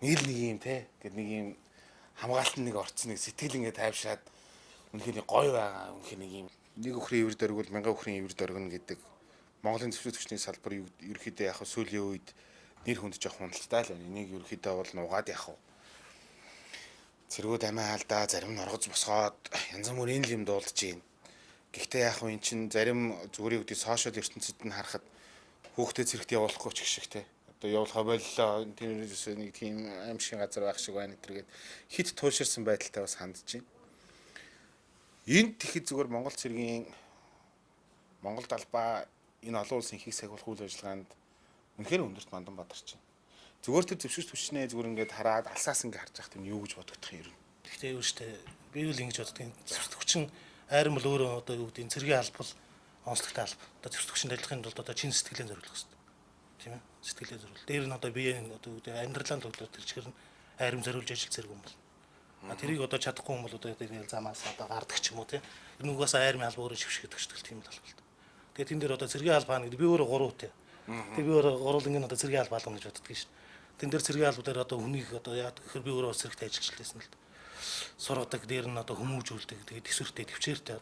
Нэг юм те гэд нэг юм хамгаалтанд нэг орцсон нэг сэтгэл ингээ тайвшаад үнэхээр гоё байгаа. Үнэхээр нэг юм нэг өхрийн ивэр дөргөл 1000 өхрийн ивэр дөргөн гэдэг Монголын зөвшөөрлөгчний салбар ерөөхдөө яг сүүлийн үед нэр хүнд жоох хуналттай л байна. Энийг ерөөхдөө бол нугаад явах. Цэргүүд амиа алдаа зарим нь оргоц босгоод янз бүрийн юм дуулж байна. Гэхдээ яг энэ чинь зарим зүгээр үүдээ сошиал ертөнцид нь харахад хүүхдээ цэрэгт явуулахгүй ч гэх шиг те. Одоо явуулахаа боллоо. Тэрнээс нэг тийм аимшиг газар байх шиг байна гэтэргээд хит тууширсан байдалтай бас хандж байна. Энд тэгэхэд зүгээр Монгол цэргийн Монгол талбай энэ олон улсын ихийг сахиулах үйл ажиллагаанд үнэхээр өндөрт мандан бадарч байна. Зүгээр тэр зөвшөөрч хүчнээ зүгээр ингээд хараад алсаас ингээд харж байхад юу гэж бодогдох юм ер нь. Гэхдээ юу штэ би л ингэж боддог. Зөвшөөрч хүчин айран бол өөрөө одоо юу гэдэг цэргийн албал онцлогтой алба. Одоо зэвсэгчийн ажиллахын тулд одоо чин сэтгэлээ зориулах хэрэгтэй. Тийм ээ. Сэтгэлээ зориул. Дээр нь одоо биеийн одоо амьдралын төвд тэр чигээр нь айрам зориулж ажил зэрэг юм бол. Тэрийг одоо чадахгүй юм бол одоо ингээл замаас одоо гардаг ч юм уу тийм. Энэ угаас айрмын алба өөрөө шившгэдэг ч тийм л алба л. Тэгээ тэн дээр одоо цэргийн алба хаана гэдэг би өөрөө 3 үтэй. Тэгээ би өөрөө гурван одоо цэргийн алба алгана гэж боддөг шин. Тэн дээр цэргийн алба дээр одоо хүнийг одоо яа гэхээр би өөрөө цэрэгтэй ажиллажлээсэн л. Сургадаг дээр нь одоо хүмүүжүүлдэг. Тэгээ төсвөртэй төвчээртэй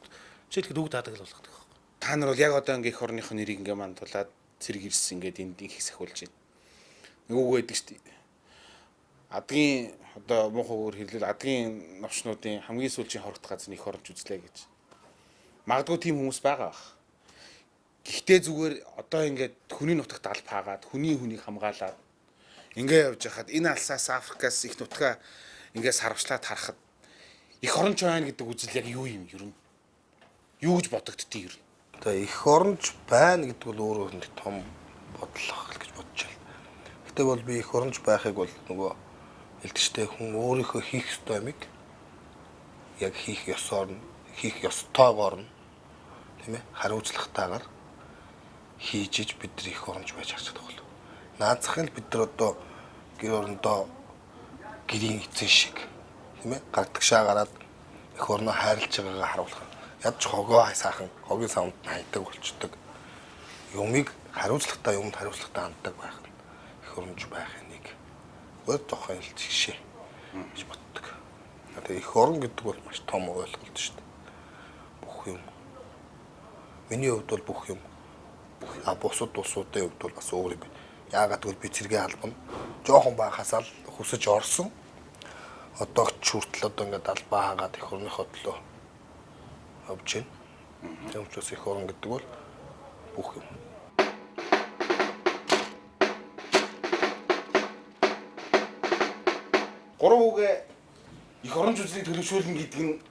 жишээлхэд үг даадаг л болгодог. Та нар бол яг одоо ингээ эх орныхоо нэрийг ингээ мандуулаад цэрэг ирсэн ингээд энд их сахиулж байна. Нөгөө байдаг шүү дээ. Адгийн одоо муухай өөр хэлэл адгийн новчнуудын хамгийн сүүлийн хорогт газар эх оронч үзлээ гэж. Магадгүй тийм хүмүүс байгаа бах. Гэхдээ зүгээр одоо ингээд хүний нутагт алба хаагаад хүнийг хамгаалаад ингээ явж хахад энэ алсаас Африкаас их нутгаа ингээ сарвчлаад харахад эх оронч байна гэдэг үзэл яг юу юм ер нь? Юу гэж бодогддгийг ер нь? Одоо эх оронч байна гэдэг бол өөрөө нэг том бодлого гэж бодож байна. Гэтэ бол би эх оронч байхыг бол нөгөө элдэгчтэй хүн өөрийнхөө хийх ёстой юмыг яг хийх ёсоор нь хийх ёстойгоор нь тийм ээ хариуцлагатайгаар хийж иж бид нар эх оронч байж харж байгаа бол. Наацхан л бид нар одоо гэр орондоо гэрийн эзэн шиг тийм ээ гардагшаа гараад эх орноо хайрлаж байгаагаа харуулах. Ядч хогоо сайхан хогийн савнд хайдаг болчдөг. Юмыг хариуцлагатай юмд хариуцлагатай ханддаг байх нь эх оронч байхын нэг өөр тохиол жишээ гэж боддог. Одоо эх орон гэдэг бол маш том ойлголт шүү дээ. Бүх юм. Миний хувьд бол бүх юм. Бусад улсуудын хувьд бол бас өөр юм. Яагаад гэвэл би цэргийн албан жоохон байхасаа л хүсэж орсон. Одоо ч хүртэл одоо ингээд албаа хаагаад эх орныхоо төлөө авч байна. Тийм учраас эх орон гэдэг бол бүх юм. Гурван үгээ эх оронч үзлийг төлөвшүүлнэ гэдэг нь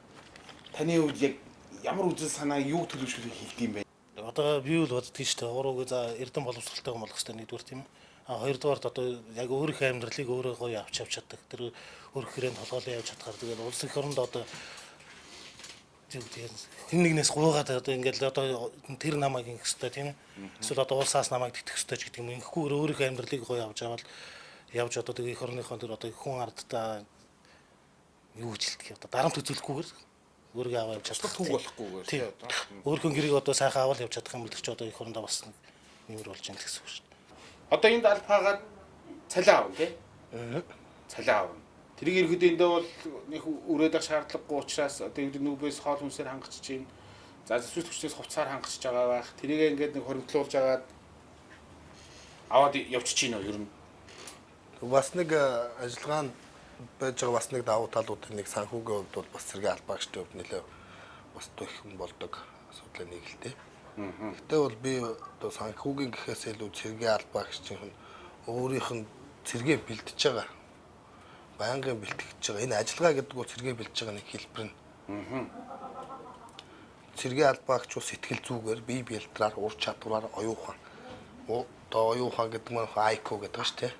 таны хувьд яг ямар үзэл санаа юу төлөвшүүлэх хэлдэг юм бэ? Одоо би бол боддөг шүү дээ. Урууг за эрдэм боловсралтай болох хэрэгтэй нэгдүгээр тийм ээ. Хоёрдугаарт одоо яг өөрийнхөө амьдралыг өөрөө гоё авч чаддаг. Тэр өөр хэрэнд толгойлоо явж чадхаар тэгээд улс эх оронд одоо тэр нэгнээс гуйгаад одоо ингээл одоо тэр намайг ингэх хэрэгтэй тийм ээ. Эсвэл одоо улсаас намайг тэтгэх хэрэгтэй ч гэдэг юм. Ингэхгүй өөрийнхөө амьдралыг гоё авч аваад явж одоо тэгээд эх орныхон тэр одоо хүн ардтаа юу жилдэг одоо дарамт үзүүлэхгүйгээр өөрийгөө аваад явж чадах Түг болохгүйгээр тийм одоо өөрийнхөө гэрийг одоо сайхан аваад явж чадах юм бол ч одоо эх орондоо бас нэмэр болж байгаа гэсэн үг шүү дээ. Одоо энд алба хаагаад цалин аавна тий? Цалин аавна. Тэрийг ерөөдөө эндээ бол нэг өрөөдөх шаардлагагүй учраас одоо энэ нүүбээс хоол хүнсээр хангачиж чинь. За зүсвэс хүчнээс хувцаар хангачиж байгаа байх. Тэрийг ингээд нэг хоригдлуулж агаад аваад явчих чинь юу ер нь. Бас нэг ажиллагаанд байж байгаа бас нэг давуу талуудын нэг санхүүгийн хувьд бол бас цэргийн албаагчдын хувьд нэлээ бас тохиом болдог асуудал нэг л дээ. Гэтэ бол би одоо санхүүгийн гэхээс илүү цэргийн албаагчдын өөрийнх нь цэргээ бэлдэж байгаа. Байнгын бэлтгэж байгаа. Энэ ажиллагаа гэдэг бол цэргээ бэлдэж байгаа нэг хэлбэр нь. Цэргийн албаагч бол сэтгэл зүгээр бие бэлтраар ур чадвараар оюухан. Одоо оюухан гэдэг нь IQ гэдэг шүү дээ.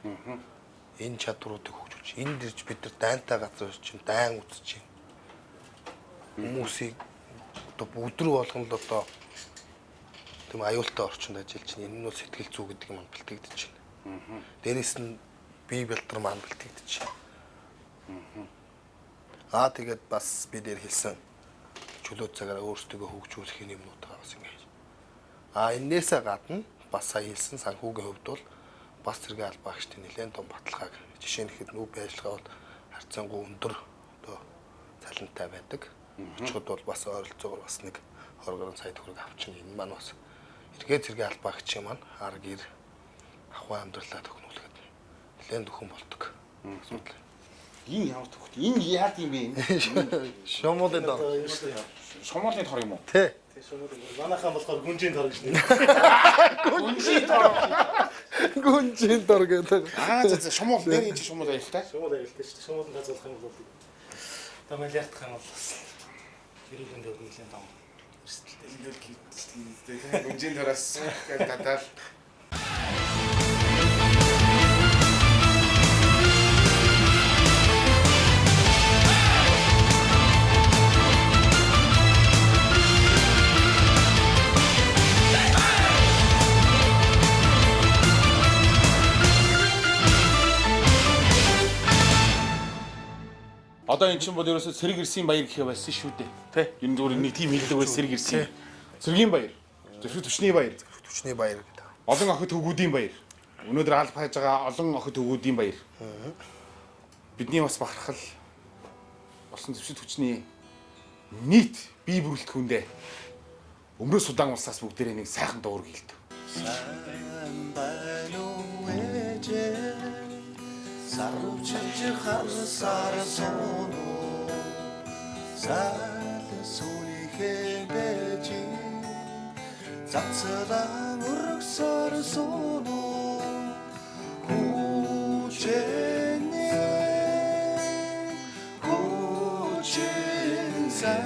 Энэ чадваруудыг хөгжүүлж, энд ирж бид нар дайнтай газар чинь дайн үзэж байна. Хүмүүсийг одоо өдрөө болгонд одоо тийм аюултай орчинд ажиллаж байна. Энэ нь бол сэтгэл зүй гэдэг юм бэлтгэгдэж байна. Дээрээс нь бие бэлтэр маань бэлтгэгдэж байна. Тэгээд бас би дээр хэлсэн чөлөө цагаараа өөрсдөө хөгжүүлэх юмнуудаа бас ингэж. Энээсээ гадна бас сая хэлсэн санхүүгийн хувьд бол бас цэргийн албаагчдын нэлээд том баталгааг жишээ нь ихэд нүүб ажиллагаа бол харьцангуй өндөр одоо цалинтай байдаг. Очиход бол бас ойролцоогоор бас нэг 20 гаруй сая төгрөг авчихна. Энэ маань бас эргээд цэргийн албаагчийн маань ар гэр ахуй амьдралаа төхнүүлэхэд нэлээд төхөн болдог. Асуудал. Энэ ямар төгт? Энэ яад юм бэ? Шомолын дор. Шомолын тор юм уу? Тий. Манайхаа болохоор гүнжийн тор гэж нэр. Гүнжийн дор гэдэг. За шомол нэр энэ шомол аялалтай. Шумууд аялалтай шүү дээ. Шумууд газуулах юм бол одоо мэлиардах юм бол гэрүүлийн дэв нэлээд том эрсдэлтэй. Ингээл гинтэй гүнжийн тораас гэдэг татал. Одоо эн чинь бол ерөөсө Сэрэг Ирсийн баяр гэхээ байсан шүү дээ. Тэ? Ер нь зүгээр нэг тийм хэллэг байсан Сэрэг Ирсийн. Цэргийн баяр. Зөвхөн төчний баяр. Төчний баяр гэдэг. Олон охид хөвгүүдийн баяр. Өнөөдөр аль хайж байгаа олон охид хөвгүүдийн баяр. Бидний бас бахархал болсон зэвсэг төчний нийт бие бүрэлдэхүүндээ өмнөөс удаан улсаас бүгдээрээ нэг сайхан дуур гэлдэв. Сайн байна уу ээжээ Сарвчиж харсаар соно Сал сүлихээ бэж Цацлан өргсөр соно Хүчин сайн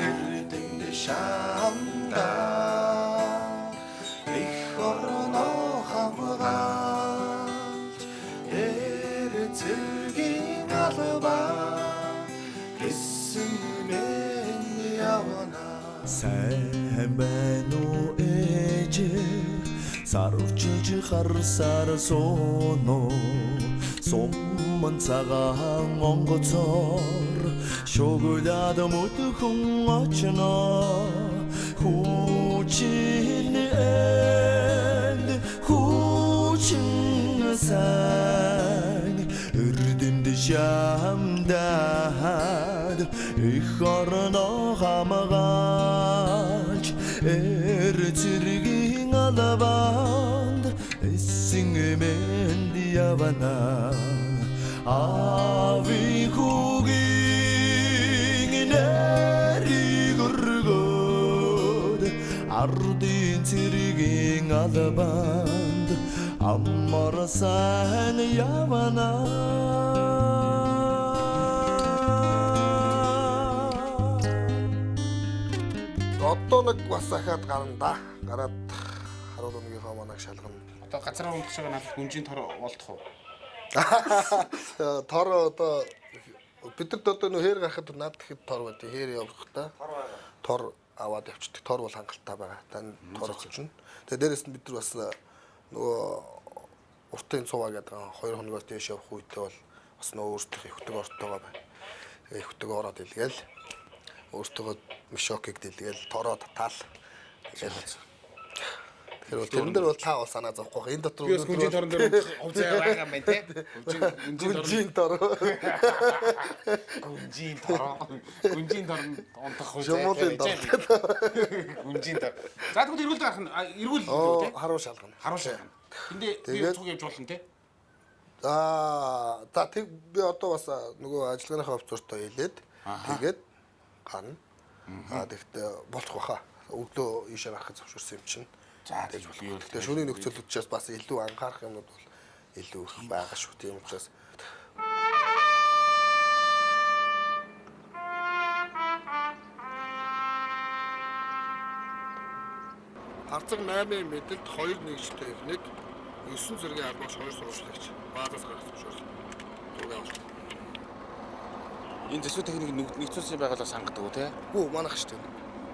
Эрдэнд шамда их орно хамгаалж Эрцэргийн албаа гэсэн мэн явна Сайн байна уу ээжээ Сарвчиж харсаар соно Сумман цагаан онгоцоор Шогулаад мөдхөн очно Хүчин энд хүчин сайн Эрдэнд шамдаад их орно хамгаалж Эрцэргийн албанд эссэн мэнд явна Ави хүүгийн нэрийг өргөөд Ардын цэргийн албанд амар сайн явна Одоо нэг бас ахаад гарна да. Гараад харуул өнөөгийнхөө манайг шалгана. Одоо газар ундах шиг надад гүнжийн тор болдох уу? Тор одоо бидэрт одоо нөө хээр гарахад над ихэд тор байдаг. Хээр явах та. Тор аваад явчихдаг. Тор бол хангалттай байгаа. Тань тор очно. Тэгээ дээрэс нь бид нар бас нөгөө уртын цуваа гэдэг 2 хоногоос дээш явах үедээ бол бас нөгөө өөрсдөө ихдэг ортойгоо байна. Тэгээ ихдэг ороод илгээл өөртөө мишокийг дэлгээл тороо татаал. Тэгэхээр бол тэрэн дээр бол та бол санаа зовхгүй. Энэ дотор гүнжийн торон дээр хувцаа байгаа юм байна те. Гүнжийн тороо. Гүнжийн торон онтох хувцаа. Жомолын тороо. Гүнжийн тор. За тэгвэл эргүүл гарах нь эргүүл үү те. Харуу шалгана. Харуу шалгана. Тэндээ би цуг явж болно те. За тэг би одоо бас нөгөө ажиллагааныхаа хувцастай хэлээд тэгээд гарна. Тэгэхдээ болох баха. Өглөө ийшээ гарахыг зөвшөөрсөн юм чинь. За тэгж болох. Тэгээ шөнийн нөхцөл учраас бас илүү анхаарах юмнууд бол илүү их байгаа шүү. Тийм учраас Харцаг 8-ын мэдэлд 2 нэгжтэй ирнэг 9 зэргийн албаас 2 сурвалжлагч баазаас гарах зөвшөөрлөө. Түгээ авсан. Энэ зэсүү техник нэгдсэн байгууллагаас хангадаг уу те? Гүү манайх шүү дээ.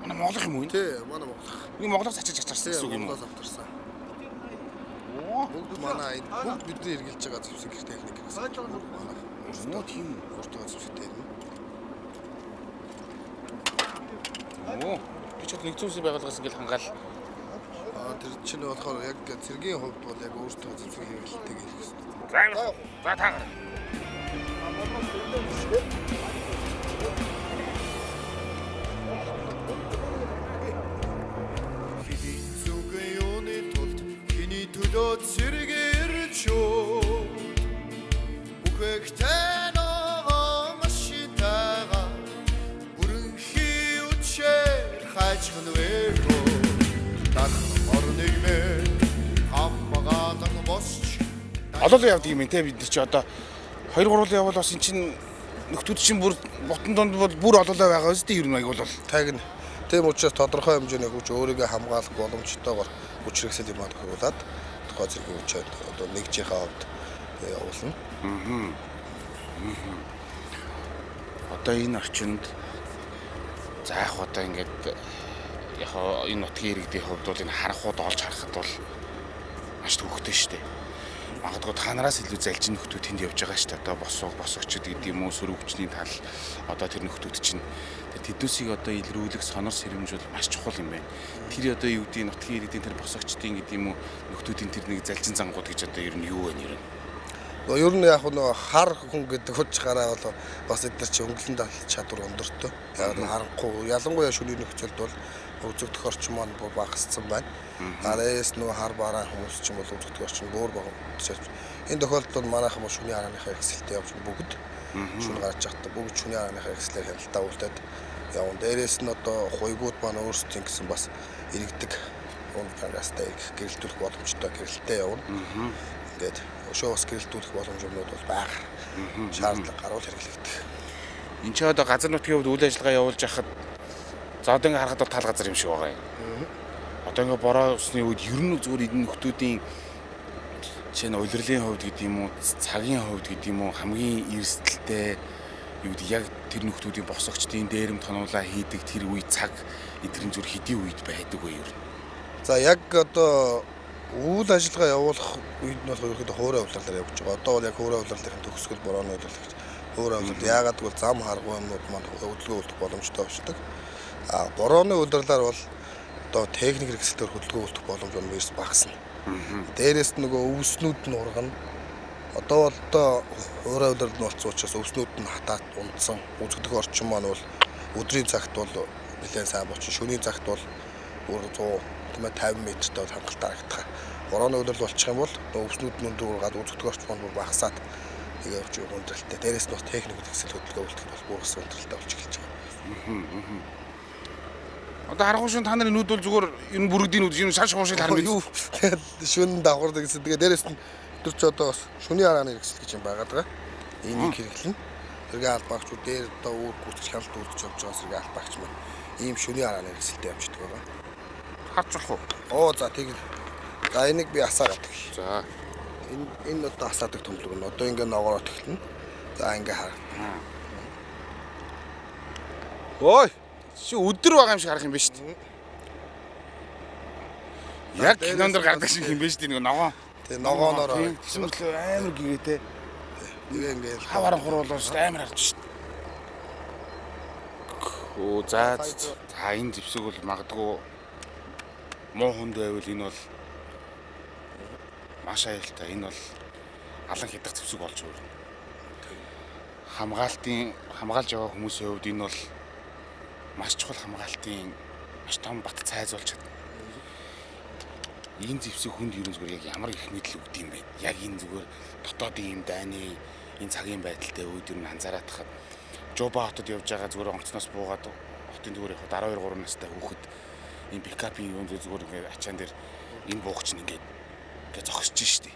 Манай Монголын юм уу? Тий, манай Монгол. Нэг Монголоос ачиж авчирсан гэсэн үг юм уу? Монголоос авчирсан. Бүгд манай энэ бүгд бидний эргэлж байгаа зэвсэг техник гэсэн. Нөө тийм өөртөө зэвсэг техник. Оо, би ч нэгдсэн байгууллагаас ингээл хангаал. Тэр чинь болохоор яг цэргийн хувьд бол яг өөртөө зэвсэг хэрэглэлтэй гэх юм. За та гар. төлөө цэргэрч бүхэхтэй нөгөө машинтайгаа бүрэнхий үчээр хайчхнвэрөө дах орныг мэн хамгаалан босч олоолаа явдаг юм те бид чи одоо 2 3 явбал бас эн чин нөхдүүд чинь бүр ботон донд бол бүр олоолаа байгаа үстэй ер нь аяг бол тагна. Тийм учраас тодорхой хэмжээний хүч өөрийгөө хамгаалах боломжтойгоор хүч хэрэгсэл юм хавуулаад тухай зэрэг хүчээд одоо нэгжийнхээ хувьд явуулна. Одоо энэ орчинд заах одоо ингээд яг энэ нутгийн иргэдийн хувьд бол энэ харанхууд олж харахад бол маш төвөгтэй шүү дээ. магадгүй та нараас илүү залжин нөхдүүд тэнд явж байгаа шүү дээ. Одоо босгочд гэдэг юм уу, сөрөг хүчний тал одоо тэр нөхдүүд чинь тэднүүсийг одоо илрүүлэх сонор сэрэмжүүл маш чухал юм байна. Тэр одоо юу гэдэг нутгийн иргэдийн тэр босгочдын гэдэг юм уу нөхдүүдийн тэр нэг залжин зангууд гэж одоо ер нь юу вэ нэр нь? Ер нь яг нөгөө хар хүн гэдэг утгаараа бол бас эдгээр чи өнгөлөн талт чадвар өндөртэй. Яг нь харанхуй ялангуяа шөнийн нөхцөлд бол үзэгдэх орчин маань багассан байна. Дээрээс нөгөө хар бараа хүмүүс ч юм бол үзэгдэх орчин бүр багасч. Энэ тохиолдолд манайхан бол шөнийн арааныхаа хэрэгсэлтэй явж бүгд шөнө гарч явахдаа бүгд шөнийн арааныхаа хэрэгслээр хяналтаа үлдээд явна. Дээрээс нь одоо хуйгууд маань өөрсдийн гэсэн бас иргэдэг унгастай гэрэлтүүлэх боломжтой гэрэлтээ явна. Ингээд өшөө бас гэрэлтүүлэх боломжнууд бол байгаа. Шаардлага гарвал хэрэглэгдэх. Энд ч одоо газар нутгийн хувьд үйл ажиллагаа явуулж байхад за одоо ингээ харахад бол тал газар юм шиг байгаа юм. Одоо ингээ бороо усны үед ер нь зүгээр эдгээр нөхдүүдийн жишээ нь улирлын хувьд гэдэг юм уу, цагийн хувьд гэдэг юм уу хамгийн эрсдэлтэй юу гэдэг яг тэр нөхдүүдийн босгочдын дээрэм тонуулаа хийдэг тэр үе цаг эдгэрийн зүр хэдийн үед байдаг вэ ер нь? За яг одоо үйл ажиллагаа явуулах үед нь бол ерөөхдөө хөөрэ авлалаар явж байгаа. Одоо бол яг хөөрэ авлалын төгсгөл борооны үйлчлэгч хөөрэ авлал яагаад гэвэл зам харгуй юмнууд маань хөдөлгөөн үлдэх боломжтой болчихдог. Борооны үйлчлэлээр бол одоо техник хэрэгсэлээр хөдөлгөөн үлдэх боломж нь ерөөс багасна. Дээрээс нөгөө өвснүүд нь ургана. Одоо бол хөөрэ авлалд нь болцсон учраас өвснүүд нь хатаад унтсан. Үзэгдэх орчин маань бол өдрийн цагт бол нэлээд сайн болчих. Шөнийн цагт бол бүр 150 метртэй хангалттай харагдах. Борооны үйлдэл болчих юм бол өвснүүд нь өндөр ургаад үзэгдэх орчин маань бүр багасаад тэгээ явж өндөрлөлттэй. Дээрээс нь бас техник хэрэгсэл хөдөлгөөн үлдэх бол бүр бас өндөрлөлттэй болж эхэлж байгаа. Одоо харахгүй шин та нарын нүд бол зүгээр энэ бүрэгдийн нүд юм шаш хуушиг харна юу шүн давхардаг гэсэн. Тэгээ дээрээс нь тэр ч одоо бас шүний арааны хэрэгсэл гэж юм байгаад байгаа. Энийг хэрэглэн. Тэргээ албаагчуд дээр одоо үүр гүйцэтгэх хяналт үлдэж явж байгаа зэрэг албаагч маань ийм шүний арааны хэрэгсэлтэй явждаг байгаа. харцуулах уу? Оо за тийм. За энийг би асаагаад. За. Энэ одоо асаадаг төмлөг нь одоо ингээ ногоороо тэхлэнэ. За ингээ хар. Ой. Чи өдөр байгаа юм шиг харах юм байна шүү дээ. Яг кинонд гардаг шиг юм байна шүү дээ нэг ногоо. Тэгээ ногооноор тиймэрхүү амар гэгээтэй. Тэгээ ингээ хавааран хуруулсан шүү дээ амар харж шүү дээ. Оо за энэ зэвсэг бол магадгүй муу хүнд байвал энэ бол маш аюултай. Энэ бол алан хидах зэвсэг болж байна. Хамгаалж байгаа хүмүүсийн хувьд энэ бол маш чухал хамгаалтын маш том бат цайз болж чадна. Энэ зэвсэг хүнд ерөн зүгээр яг ямар их мэдл өгд юм бэ? Яг энэ зүгээр дотоодын юм дайны энэ цагийн байдалтай үед ер нь анзаараад тахад Жуба хотод явж байгаа зүгээр онцноос буугаад хотын зүгээр явахад 12 3 настай хүүхэд энэ пикапын юм зүгээр ингээд ачаан дээр энэ буугч нь ингээд зогсож штий.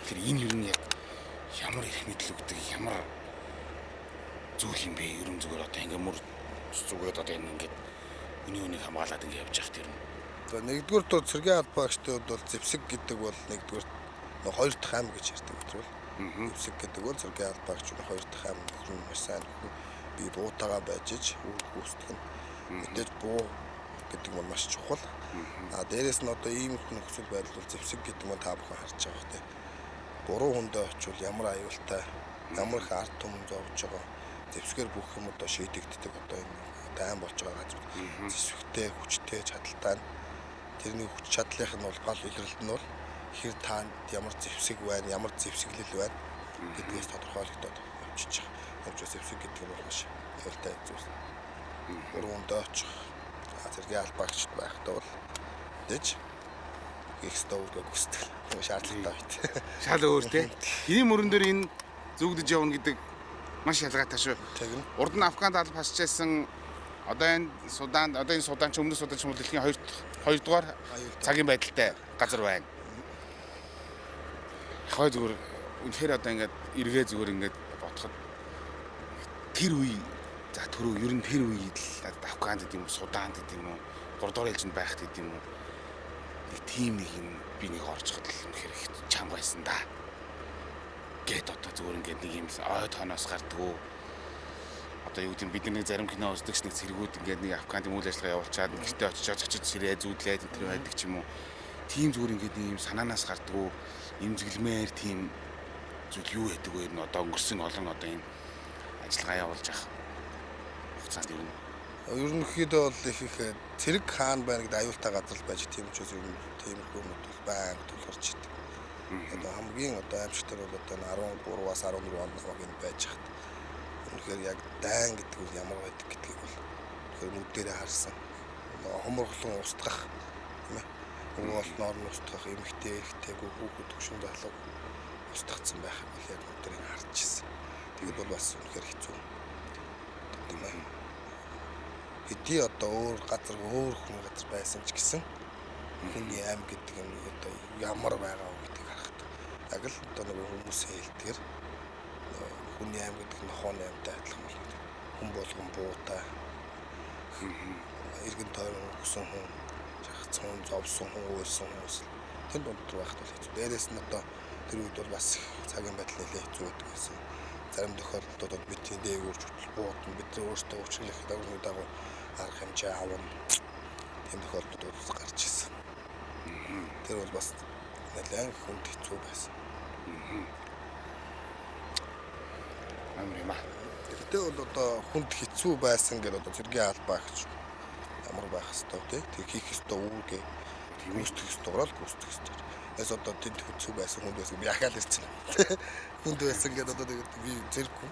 Тэр энэ ер нь яг ямар их мэдл өгдөг ямар зүйл юм бэ? Ер нь зүгээр одоо ингээд мөр зүгээр одоо энэ ингээд үнийг хамгаалаад ингээд явж явах тэр нь. За нэгдүгээр төр цэргийн албаагчдын хувьд бол зэвсэг гэдэг бол нэгдүгээр хоёр дахь ам гэж ярьдаг учраас зэвсэг гэдэг бол цэргийн албаагч хоёр дахь ам нөхөр нь маш сайн би буутаага байж иж үүсгэх нь мэдээж буу гэдэг нь маш чухал. Дээрээс нь одоо ийм их нөхцөл байдал бол зэвсэг гэдэг нь та бүхэн харж байгаа хөтэй. Буруу хүндээ очивол ямар аюултай ямар их ард түмэн зовж байгаа зэвсгээр бүх юм одоо шийдэгддэг одоо энэ даан болж байгаа газар зэвсэгтэй хүчтэй чадaltaй тэрний хүч чадлынх нь бол гол илрэлт нь бол хэр таанд ямар зэвсэг байна ямар зэвсэглэл байна гэдгээс тодорхойлогдоод явчихж байгаа. Явж зэвсэг гэдэг нь бол маш аюултай зүйл. Буруу хүндээ очих зэргийн албаагчд байхдаа бол дэж их стовгыг хүсдэг. Шаардлагатай байт. Шал өөр тий. Ийм мөрөн дээр энэ зүгдэж явна гэдэг маш ялгаатай шүү. Урд нь Афганд алба хасчихсан одоо энэ Суданд ч өмнө Судан ч юм уу дэлхийн 2 дугаар цагийн байдалтай газар байна. Хой зүгээр үнэхээр одоо ингээд эргээ зүгээр ингээд бодоход тэр үе за түрүү ер нь тэр үед л Афганд гэдэг юм уу Суданд гэдэг юм уу 3 дугаар ээлжинд байхад гэдэг юм уу нэг тийм нэг юм би нэг орж хад л үнэхээр их чам байсан да. Гэт одоо зүгээр ингээд нэг юм ой тоноос гардгүү. Одоо юу гэм бид нэг зарим кино үздэг нэг цэргүүд ингээд нэг Афганд үйл ажиллагаа явуулчаад гэртээ очиж сэрээ зүүдлээд энэ төр байдаг ч юм уу. Тийм зүгээр ингээд нэг юм санаанаас гардгүү. имзэглэмээр тийм зүйл юу гэдэг вэ? Одоо өнгөрсөн олон одоо энэ ажиллагаа явуулж явах хугацаанд юу вэ? Ерөнхийдөө бол их цэрэг хаан байна гэдэг аюултай газар л байж тийм учраас ер нь тиймэрхүү юмуд бол байнга тулгарч идэг. Одоо хамгийн одоо аимшигтэр бол одоо 13-аас 14 он намайг байж хат. Үнэхээр яг дайн гэдэг нь ямар байдаг гэдгийг бол тэгэхээр нүдээрээ харсан. Хоморхлон устгах тийм ээ. Нөгөө болноор нь устгах эмэгтэй эрэгтэй хүүхэд төвшин залуу устгацсан байх бол яг нүдээрээ харж ирсэн. Тэгэд бол бас үнэхээр хэцүү. Тийм ээ. Хэдий одоо өөр газар хүн газар байсан ч гэсэн хүний аим гэдэг юм одоо ямар байгаа вэ гэдгийг харахад яг л одоо нэг хүмүүсийн хэлдгэр хүний аим гэдэг нь хооны амьтаа адилхан байна. Хүн болгон буутай иргэн тойрон өгсөн хүн, шахацсан хүн, зовсон хүн, уурсан хүмүүс тэр дунд руу байхад бол хэцүү. Дээрээс нь одоо тэр үед бол бас цагийн байдал нэлээд хэцүү байдаг гэсэн. Зарим тохиолдолд бид тийм дээгүүрч хөтөл буудна, бид өөрсдөө уучлах дагуулны дагуу арга хэмжээ авна. Тийм тохиолдлууд гарч ирсэн. Тэр бол бас нэлээд хүнд хэцүү байсан. Амар юм аа. Тэгтээ бол одоо хүнд хэцүү байсан гэдэг одоо цэргийн албаа гэж ямар байх хэвээр тий. Тэг хийх хэвээр үүргээ гүйцэтгэх хэвээр бол гүйцэтгэх хэвээр. Эс одоо тэнд хэцүү байсан хүнд байсан би ахаал ирсэн. Хүнд байсан гэдэг одоо би зэрэггүй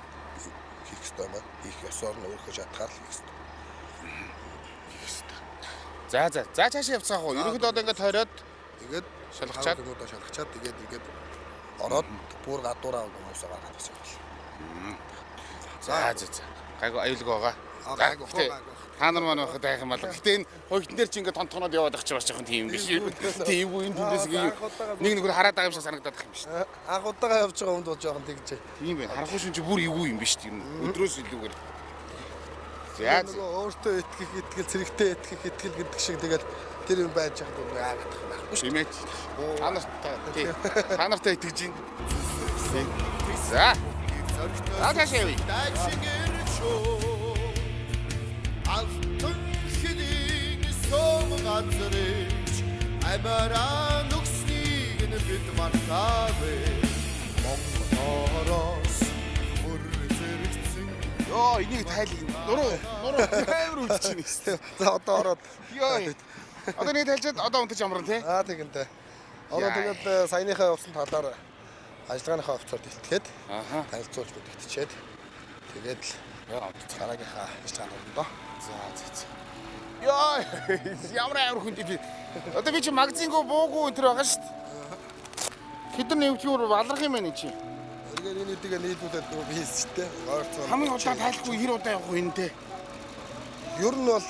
хийх хэвээр байна. Хийх ёсоор нь өөрөө шатгаар л хийх хэвээр. За цаашаа явцгаах уу? Ерөнхийдөө одоо ингээд тойроод тэгээд шалгачаад тэгээд ороод бүр гадуураа хүмүүсээ гаргаад бас явал. За. Гайгүй аюулгүй байгаа. Гайгүй. Та нар маань байхад байх юм бол. Гэтэ энэ хойгтон дээр чи ингээд тонтгоноод яваад ах чи бас жоохон тийм биш. Тийм үү энэ дүндээс нэг нэгээр хараад байгаа юм шиг санагдаад ах юм биш. Анх удаага явж байгаа хүнд бол жоохон тэгж. Тийм байна. Харахгүй шин чи бүр эвгүй юм биш тийм. Өдрөөс илүүгээр. За өөртөө итгэл зэрэгтэй итгэл гэдэг шиг тэгэл тэр юм байж хад бол яагаад байхгүй шүү. Тийм ээ. Та нартай итгэж байна. За. Агашэви. Алтан хэлийн сом газрыч амараа нүкснийг нь бид мартаавэ. Монголоос бүр зэрэгцэн. Йоо, энийг тайлын. Нуруу тайвар үлдчихэв нэстэ. За одоо ороод. Йоо. Одоо нэг тайлчаад одоо унтаж амран тий. Тэгэнтэй. Одоо тэгээд саяныхаа явсан талаар ажиллагааныхаа офицерд илтгэхэд танилцуулж мэдгдчихэд тэгээд цараагийнхаа ажиллагаанд доо. За. Яа, ямар хүн би. Одоо би чи магазингөө буугүй энэ төр байгаа шүү дээ. Хэдэн нэвчүүр баларх юм байна чи. Эргээр энэ үдгээ нийлүүлээд нөгөө биис ч тийм. Хамгийн удаа тайлхгүй хэр удаа явах вэ энэ те. Ер нь бол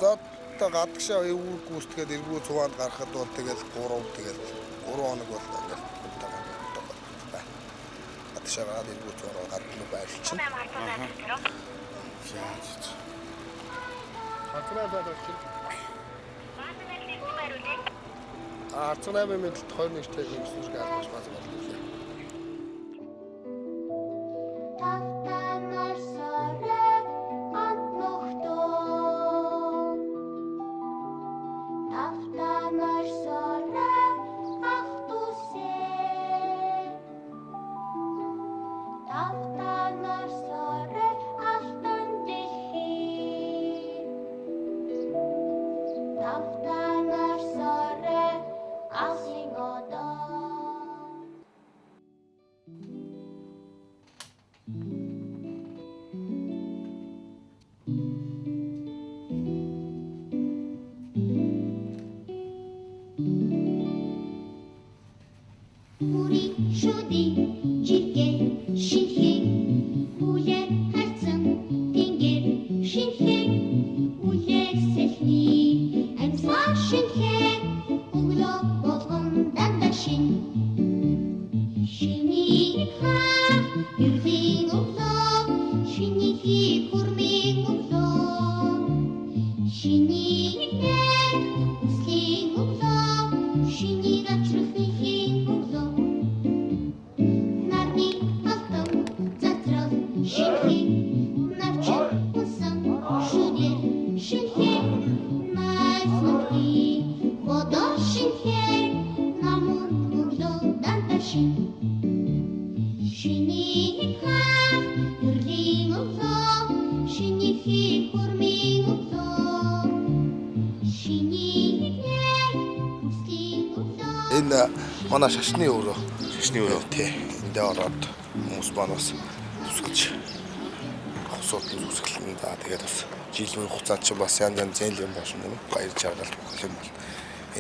за одоо гадагшаа эвгүй гүйцэтгээд эргүү цуваад гарахад бол тэгэл 3 хоног бол ингээл гадагшаа гараад эргүү цуваад гадна байрлчин. Арцнаа минут 21 техник сүрэг авч бааз боллоо. Вода шинхээ намун өглөө Энэ манай шашны өрөө. Шашны өрөө. Тий. Эндээ ороод хүмүүс манаас үсгэж хосоод үсгэлэн за тэгээд бас жилийн хугацаанд ч бас янз янз зээл юм бошин юм. Баяр жаргал бүх юм бол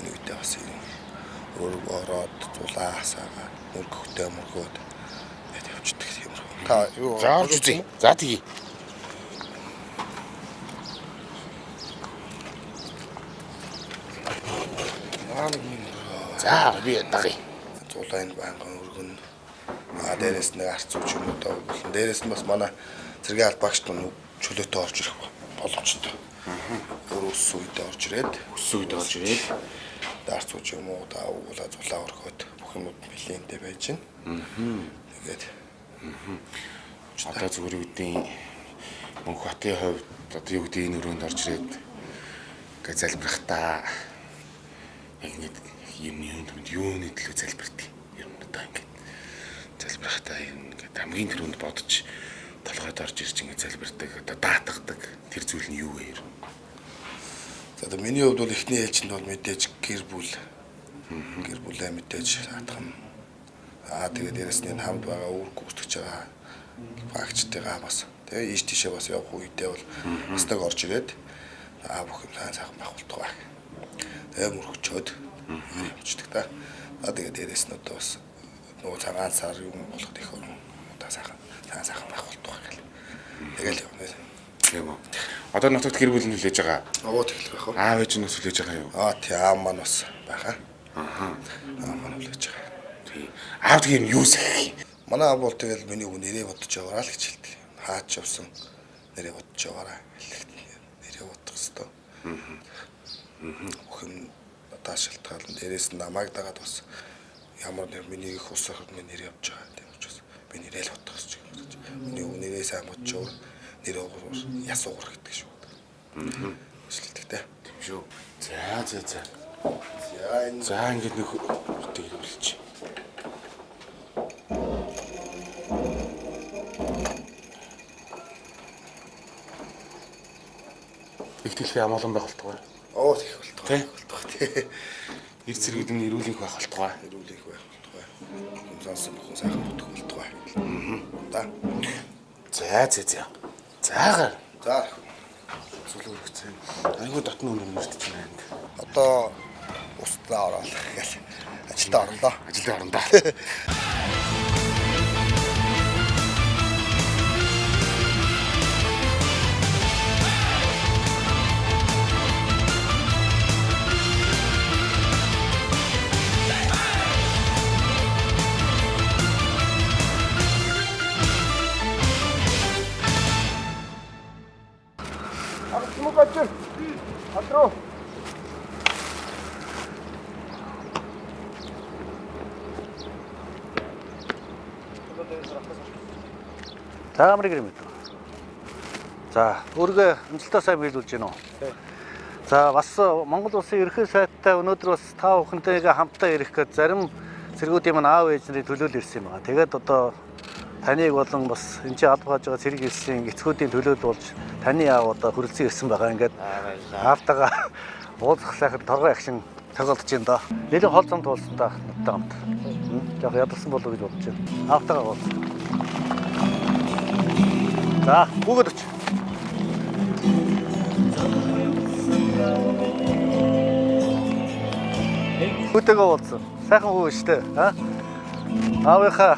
энэ үедээ бас өрөө ороод зулаасаа мөргөхтэй мөргөөд тэгээд явчихдаг юм. Та юу Заавч үзье. За тэгье. За би дагъя. зулаан байнгын өргөн дээрээс нэг арц үуч юм уу даа болон дээрээс нь бас манай зэргийн аль багш нь чөлөөтэй орж ирэх боломжтой. Өрөөс үедээ орж ирээд Өсөйд орж ирээд арц үуч юм уу даа уула зулаа өргөөд бүх юмуд нэлээдээ байж байна. Тэгээд одоо зүгээр үүдийн Мөнх хотын хувьд одоо юу гэдэг энэ өрөөнд орж ирээд гэ залбирахтаа яг нэг юмны юуны төлөө залбирдаг юм одоо ингээд залбирахтаа ингээд хамгийн түрүүнд бодож толгойд орж ирж ингээд залбирдаг одоо даатгадаг тэр зүйл нь юу вэ? за миний хувьд бол эхний ээлжинд бол мэдээж гэр бүлээ мэдээж хатгам тэгээд дээрэс нь хамт байгаа үүрэг гүйцэтгэж байгаа багчтайгаа бас тэгээ ийш тийшээ бас явах үедээ бол стаг орж ирээд бүх юм сайхан байх болтугай. Тэгээ мөрөгчөөд явчихдаг та. Тэгээд дээрэс нь одоо бас нөгөө цагаан сар юм болоход их орон одоо сайхан байх болтугай гэл. Тэгэл явна. Тийм үү. Одоо нутагт гэр бүл нь хүлээж байгаа. Аваад эхлэх байх уу? Аав ээж нь хүлээж байгаа юу? Тий аав маань бас байхаа. Аав маань хүлээж байгаа. Тий. Аав тийм юу сэх юм? Манай аав бол тэгэл миний үг нэрээ бодож яваараа л гэж хэлдэг. Хаач явсан нэрээ бодож яваараа хэлдэг. Нэрээ бодох хэвээр. Бүх юм одоо шалтгаалan дээрээс нь намайг дагаад бас ямар нэр миний их усах миний нэр явж байгаа тийм учраас би нэрээ л бодох гэж байна. Миний үг нэрээ сайн бодож яваа нэрээ ясуугар гэдэг шүү. Шилдэгтэй. Тийм шүү. За. За энэ За ингээд нэг хөтөг хэлчих. Их дэлхийн амгалан байх болтугай. их болтугай. Тий. Ир зэрэгд нь ирүүлэх байх болтугай. Ирүүлэх байх болтугай. Хүн сонсон бүхэн сайхан бодох болтугай. Да. За. Заагаар. За. Сул өргөцсөн. Айгуу дотны өнөр мөртөж байна. Одоо устдаа ороод гэл ажилдаа орлоо. Ажилдаа орондоо. За амрыг юм. За өөргөө амжилтаа сайн биелүүлж гинөө. За бас Монгол улсын ерөнхий сайдтай өнөөдөр бас та бүхэнтэйгээ хамтдаа ирэх гэж зарим цэргүүдийн маань аав ээж нарын төлөөлөл ирсэн юм байна. Тэгээд одоо таныг болон бас энэ чинь аль хааж байгаа цэрэг ирсэн эцгүүдийн төлөөлөл болж таны аав одоо хүрэлцэн ирсэн байгаа. Ингээд аавтайгаа уулзах сайхан торгой агшин тоглож байна да. Нэлээд хол зам туулсан та надтай хамт. Яг ядарсан болов гэж бодож байна. Аавтайгаа уулз. За, бүгд оч. Хүүтэйгээ уулзсан. Сайхан хүү шүү дээ. Аавынхаа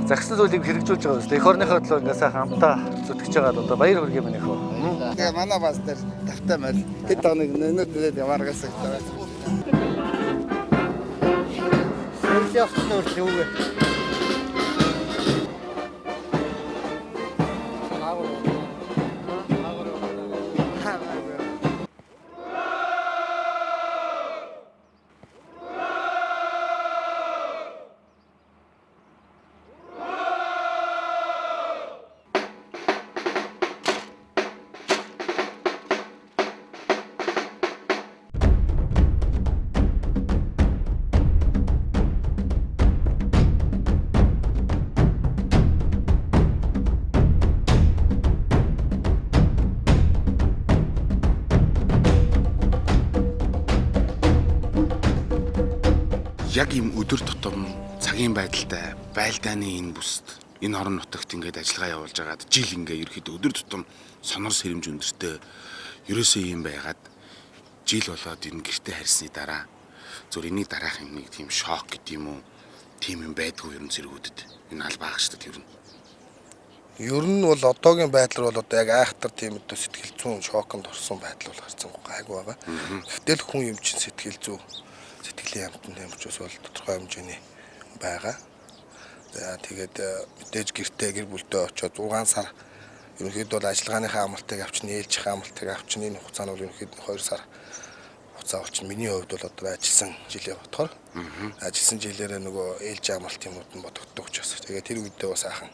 загсан зүйлийг хэрэгжүүлж байгаа үстэй. Эх орныхоо төлөө ингээ сайхан хамтаа зүтгэж байгаа одоо баяр хүргэе минь хөө. Тэгээ манай бас дээр тавтай мэл хэд хоног нөнөд ямааргаас байгаа. Сэрдиавчны үрт юу вэ? яг юм өдөр тутам цагийн байдалтай байлдааны энэ бүст энэ орон нутагт ингээд ажиллагаа явуулж байгаад жил ингээд ерөөхдөө өдөр тутам сонор сэрэмж өндөртэй ерөөсөө юм байгаад жил болоод энэ гэртээ харьсны дараа зөв энэний дараах юм нэг тийм шок гэдэг юм уу тийм юм байдгүй ер нь зэргүүдэд энэ албаа агчдад ер нь Ер нь бол одоогийн байдлаар бол одоо яг айхтар тийм өдөө сэтгэл зүйн шоконд орсон байдал бол гарсан гайгүй байгаа. Гэтэл хүн юм чинь сэтгэл зүй сэтгэлийн амтнд юмчус бол тодорхой хэмжээний байгаа. За тэгээд мэдээж гэртээ гэр бүлдээ очиод 6 сар ерөнхийдөө бол ажиллагааныхаа амралтыг авчин ээлжих амралтыг авчин энэ хугацаанд бол ерөнхийдөө 2 сар хугацаа болчих. Миний хувьд бол одоо ажилласан жилээ бодохоор ажилласан жилээрээ нөгөө ээлж амралт юмуд нь бодогддог ч бас. Тэгээд тэр үедээ бас сайхан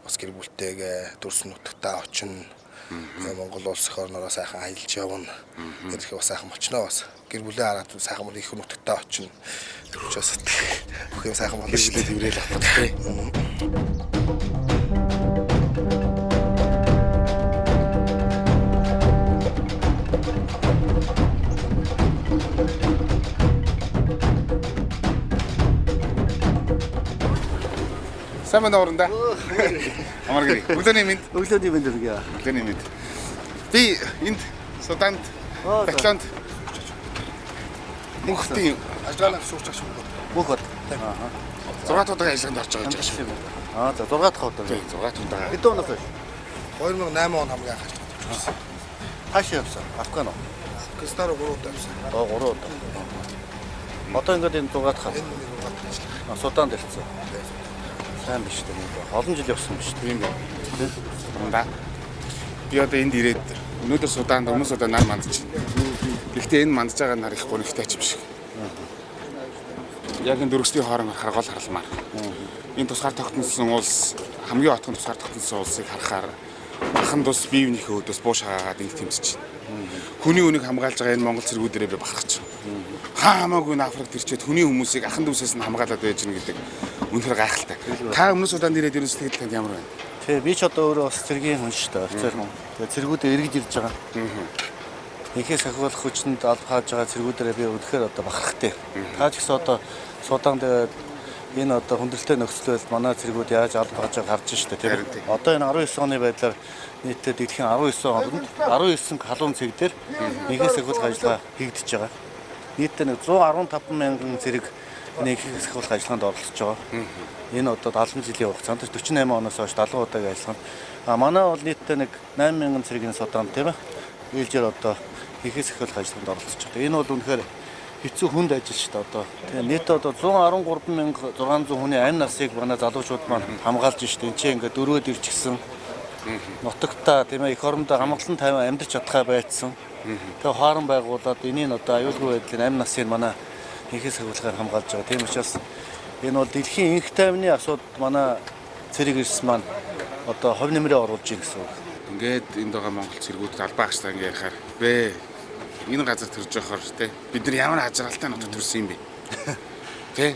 бас гэр бүлтэйгээ дүрс нутагтаа очино. Монгол улс эх орнороо сайхан аялж явна. Тэрхээ бас сайхан очно бас. Гэр бүлээ хараад сайхан их нутагтаа очино. Тэрчээс бүх юм сайхан болно шүү дээ. тэрэл авах тий. Сайн орнда. Амар гэрээ. Өглөөний мэнд. Өглөөний мэнд үргээ. Өглөөний мэнд. Би энд Суданд Батланд мөнхтийн Ажлаанаах шуурч аж шүүх. Мөнхөд. 6 удаагийн ажиллагаанд орж байгаа гэж байна. Аа за 6 дахь удаа. Тий 6 удаа. Хэдэн оноос хойш? 2008 он хамгийн анх ажиллаж байсан. Хаашаа явсан? Афган уу? Пакистан руу 3 удаа явсан. 3 удаа. Одоо ингээд энэ 6 дахь. Энэ нэг удаа ажиллаж. Суданд ирсэн. Сайн биш дээ. Олон жил явсан биш Тийм бай. Унда. Би одоо энд ирээд өнөөдөр Суданд өмнө удаа нар мандж байна. Гэхдээ энэ мандж байгаа нар их гонигтай ч юм шиг. Яг энэ дөрвсдийн хооронд харгал харалмаар. Энэ тусгаар тогтносон улс хамгийн отхон тусгаар тогтносон улсыг харахаар бахан тус биевнийхээ өдөөс бууш хаагаад ингэ тэмцэж байна. Хүний үнийг хамгаалж байгаа энэ Монгол цэргүүдэрээ би бахарч байна. Хамаагүй Африкт ирчээд хүний хүмүүсийг ахан дүүсээс нь хамгаалаад байж гэнэ гэдэг үнэхээр гайхалтай. Та өмнө Суданд ирээд ерөн сэтгэл танд ямар байна? Тэг би ч одоо өөрөө бас цэргийн хүн шүү дээ. Офицер хүн. Тэгээ цэргүүдээ эргэж ирж байгаа. Ихээс ахиулах хүчинд алба хааж байгаа цэргүүдэрээ би үнэхээр одоо бахархтай. Та ч гэсэн одоо Суданд энэ одоо хүндрэлтэй нөхцөл байдал манай цэргүүд яаж алба хааж байгааг харж штэ тийм. Одоо энэ 19 оны байдлаар нийтдээ дэлхийн 19 оронд 19 халуун цэг дээр ихээс ахиулах ажиллагаа хийгдэж байгаа. Нийтдээ 115 мянган цэрэг нэг ихээс ахиулах ажиллагаанд оролцож байгаа. Энэ одоо 70 жилийн хугацаанд 48 оноос хойш 70 удаагийн ажиллагаанд манай бол нийтдээ нэг 8000 цэргийн Суданд тийм ээ. Ээлжээр одоо ихээс ахиулах ажиллагаанд оролцож байгаа. Энэ бол үнэхээр хэцүү хүнд ажил шүү дээ одоо. Тэгээ нийтдээ одоо 113,600 хүний амь насыг манай залуучууд маань хамгаалж штэ. Энд чинь ингээд дөрөөд ирж гисэн. Нутагтаа тийм ээ их орондоо хамгаалсан тайван амьдарч чадхаа байцсан. Тэгээ хоорон байгуулад энийг одоо аюулгүй байдлын амь насыг манай ихээс ахиулахаар хамгаалж байгаа. Тийм учраас энэ бол дэлхийн инх тайвны асуудал манай цэрэг эрс маань одоо хувь нэмрээ оруулж ийн гэсэн үг. Ингээд энд байгаа Монгол цэргүүд албаа агчтай ингээ ярихаар бэ энэ газар төрж явахаар тий бид нар ямар ажралтай нутаг төрсөн юм бэ? Тий?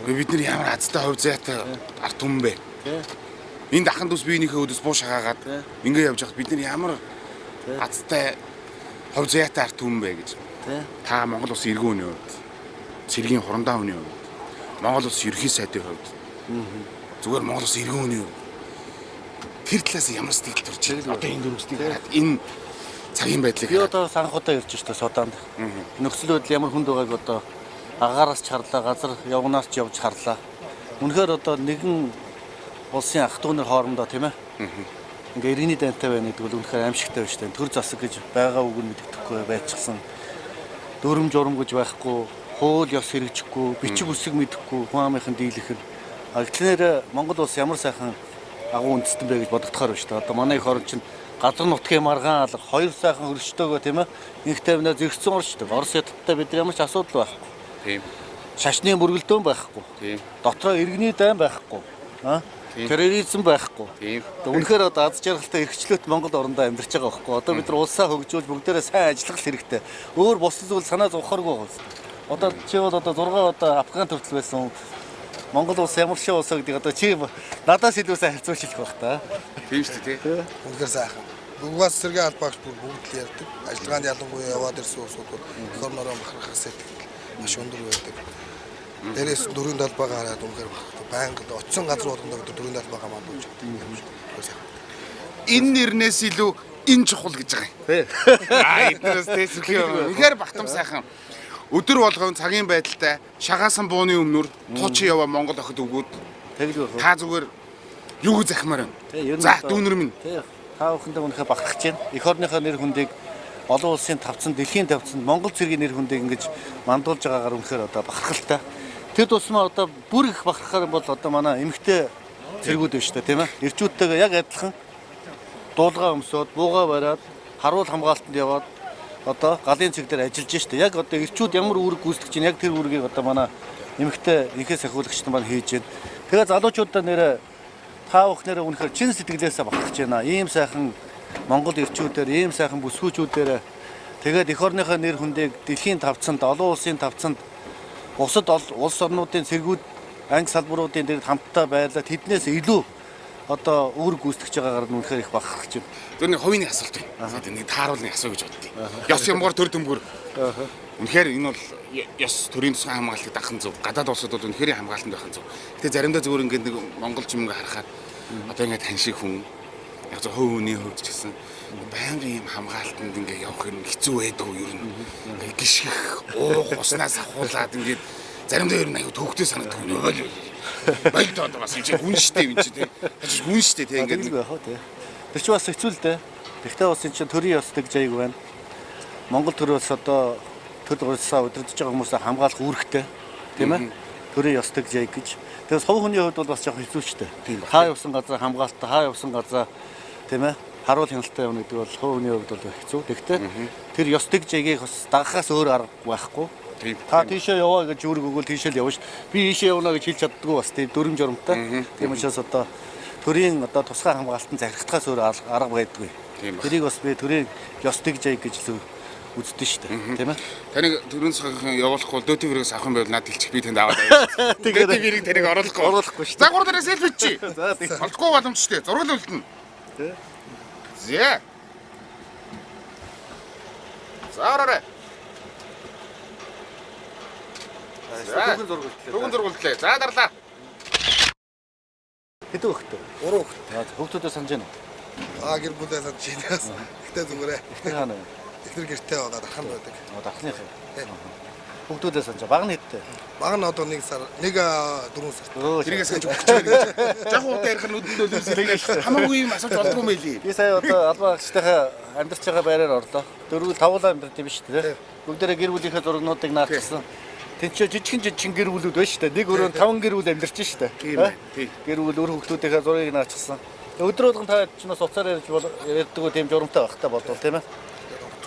Бид нар ямар азтай хувь заяатай арт түмэн бэ? Энд ахын дус биенийхээ өдөөс буу шагаагаад ингээ явж байхад бид нар ямар азтай хувь заяатай арт түмэн бэ гэж. Та Монгол улсын иргэн хүний хувьд цэргийн хурандаа хүний хувьд Монгол улсын ерхий сайдын хувьд зүгээр Монгол улсын иргэн хүний хувьд тэр талаас ямар сэтгэл төрж байна? Одоо энэ дөрвсдгийг хараад энэ цагийн байдлыг би одоо санхудаа ирж штэ Суданд. Нөхцөл байдал ямар хүнд байгааг одоо агаараас ч харлаа, газар явгнаас ч явж харлаа. Үнэхээр одоо нэгэн улсын ах トゥ нар хоорондоо тийм ээ. Ингээ иргэний дантай байна гэдэг бол үнэхээр аимшигтай байна штэ. Төр засаг гэж байгаа үг нь мэддэхгүй байцсан. Дүрм журам гэж байхгүй, хууль ёс хэрэгжихгүй, бичиг үсэг мэдэхгүй, хүн амынхан дийлэх нь. Гэтэл Монгол улс ямар сайхан агуу үндэстэн бэ гэж бодогдохоор байна шүү дээ. Одоо манай их орн чинь газар нутгийн маргаан алга, хоёр сайхан хөрчтөөгөө тийм ээ. Инх тайвнаа зэрэгцэн орж шүү дээ. Орос хятадтай бид ямар ч асуудал байхгүй. Тийм. Шашны мөргөлдөөн байхгүй. Тийм. Дотроо иргэний дайн байхгүй. Терроризм байхгүй. Тийм. Үнэхээр одоо аз жаргалтай эрхчлөөт Монгол орондоо амьдарч байгаа байхгүй. Одоо бид нар улсаа хөгжүүлж бүгдээрээ сайн ажиллах хэрэгтэй. Өөр бус зүйл санаа зовхоргүй байгаа. Одоо чи бол одоо 6 удаа Афган төртөл байсан. Монгол улс ямар шиг улсаа гэдэг одоо чи надаас илүү сайн харьцуулж хэлэх байх та. Тийм шүү дээ. Үнэхээр сайхан. Угаас цэргийн албаагч бүгд л ярьдаг. Ажиллагаанд ялангуяа яваад ирсэн улсууд эх орнороо бахархах сэтэл маш өндөр байдаг. Дээрээс дөрвийн талбайгаа хараад үнэхээр байнга очисон газар болгоно дөрвийн талбайгаа мандуулж байгаа. Энэ нэрнээс илүү энэ чухал гэж байгаа юм. Тий. Эднээс тесрэх юм. Үнэхээр багтам сайхан. Өдөр болгон цагийн байдалтай шагаасан бууны өмнөр туучин яваа Монгол охид өгөөд Тэгэл байх. та зүгээр юу захимаар байна. За дүүнэр минь. Тий. Та бүхэндээ үнэхээр багтах гэж байна. Эх орныхоо нэр хүндийг олон улсын тавцанд, дэлхийн тавцанд Монгол цэргийн нэр хүндийг ингэж мандуулж байгаагаар үнэхээр одоо бахархалтай. Тэр тусмаа одоо бүр их бахархаар бол одоо манай эмэгтэй цэргүүд байна шүү дээ, тийм ээ. Ирчүүдтэйгээ яг адилхан дуулгаа өмсөд, бууга бариад, харуул хамгаалтанд яваад одоо галын цэг дээр ажиллаж штэ. Яг одоо ирчүүд ямар үүрэг гүйцэтгэж чинь яг тэр үүргийг одоо манай эмэгтэй инхээс ахиулагч нар хийж байна. Тэгээ залуучуудаа нэрэ та бүхнэрээ үнэхээр чин сэтгэлээсээ багтаж байна. Ийм сайхан Монгол ирчүүдээр, ийм сайхан бүсгүүчүүдээр тэгээд эх орныхоо нэр хүндийг дэлхийн тавцанд, олон улсын тавцанд бусад улс орнуудын цэргүүд, анги салбаруудын дээр хамтдаа байлаад тэднээс илүү одоо үүрэг гүйцэтгэж байгаагаар нь үнэхээр их бахархаж байна. Тэр нэг хувийн асуулт байна. Нэг тааруулны асуу гэж боддیں۔ Ёс юмгаар төр төмгөр. Үнэхээр энэ бол ёс төрийн тусгай хамгаалтыг дагах нь зөв. Гадаад улсууд бол үнэхээр хамгаалтанд байх нь зөв. Гэтэ заримдаа зөвөр ингээд нэг монголч юм харахаар одоо ингээд тань шиг хүн яг зөв хувь хүний хувьд ч гэсэн байнгын юм хамгаалтанд ингээд явах юм хэцүү байдгүй юу юм. Ингээд гიშгэх, уух, уснаас ахуулаад ингээд заримдаа ер нь аюу төвхтэй санагддаг юм. Баяд одоо бас энэ хүн штэ юм чи тий. Хүн штэ тий ингээд нэг байх тий. Тэр чинь бас хэцүү л дээ. Тэгтээ бас энэ чинь төрийн ёстой гэж аяг байна. Монгол төр бас одоо төр улсаа удирдах байгаа хүмүүсээ хамгаалах үүрэгтэй тийм ээ. Төрийн ёстой гэж аяг гэж. Тэгээс хувь хүний хувьд бол бас жоохон хэцүүчтэй. Хаа явсан газар хамгаалттай, хаа явсан газар тийм ээ. Харуул хяналттай юм гэдэг бол хувь хүний хувьд бол хэцүү. Тэгтээ тэр ёстой гэж аягийг бас дагахаас өөр арга байхгүй. Та тийшээ яваа гэж үүрэг өгвөл тийшээ л явна шүү. Би ийшээ явна гэж хэлж чаддгүй бас тийм дүрм журамтай. Тийм учраас одоо төрийн одоо тусгай хамгаалтанд захирагдахаас өөр арга байдаггүй. Тэрийг бас би төрийн ёстой гэж аяг гэж үздэг шүү дээ. Тийм ээ. Таныг төрийн тусгай явуулахгүй бол дөтийн хэрэгс авах юм байвал надад хэлчих би танд аваад авъя. Тэгээд би тэрийг оруулахгүй шүү. За гур дээрээ селфи чи. За тийм. Олдохгүй боломжтой. Зургал үлдэнэ. Тий. Зэ. Заараа. Түгэн зургууллаа. За дарлаа. Хэдэн хөхтэй? 3 хөхтэй. Хөхтүүдээ санаж байна уу? Гэр бүлээ санаж байна. Гэтэ зүгээрээ. Тэр хаана вэ? Ихнэр гэртээ байгаа дархан байдаг. Дархных. Хөхтүүдээ санаж. Баг нь хэдтэй? Баг нь одоо 1 сар, 4 сар. Тэрийгээ санаж өгч байгаа. Жах удаа ярих нь өдөртөө лэрсэлээ. Хамаагүй юм асууж болдгоо мэлий. Би сая одоо албан агчтайхаа амьдарч байгаа байраар орлоо. Дөрвөл тавуулаа амьдарч юм шүү дээ. Бүгдээрээ гэр бүлийнхээ зургнуудыг наалгасан. Тэнцээ жижигэн гэр бүлүүд байна шүү дээ. Нэг өрөө 5 гэр бүл амьдарч шүү дээ. Тийм. Гэр бүл өөр хүүхдүүдийнхээ зургийг наачсан. Өдөр болгон та ч нас уцаар ярьж ярьдаг тийм журамтай байх та болов тийм ээ.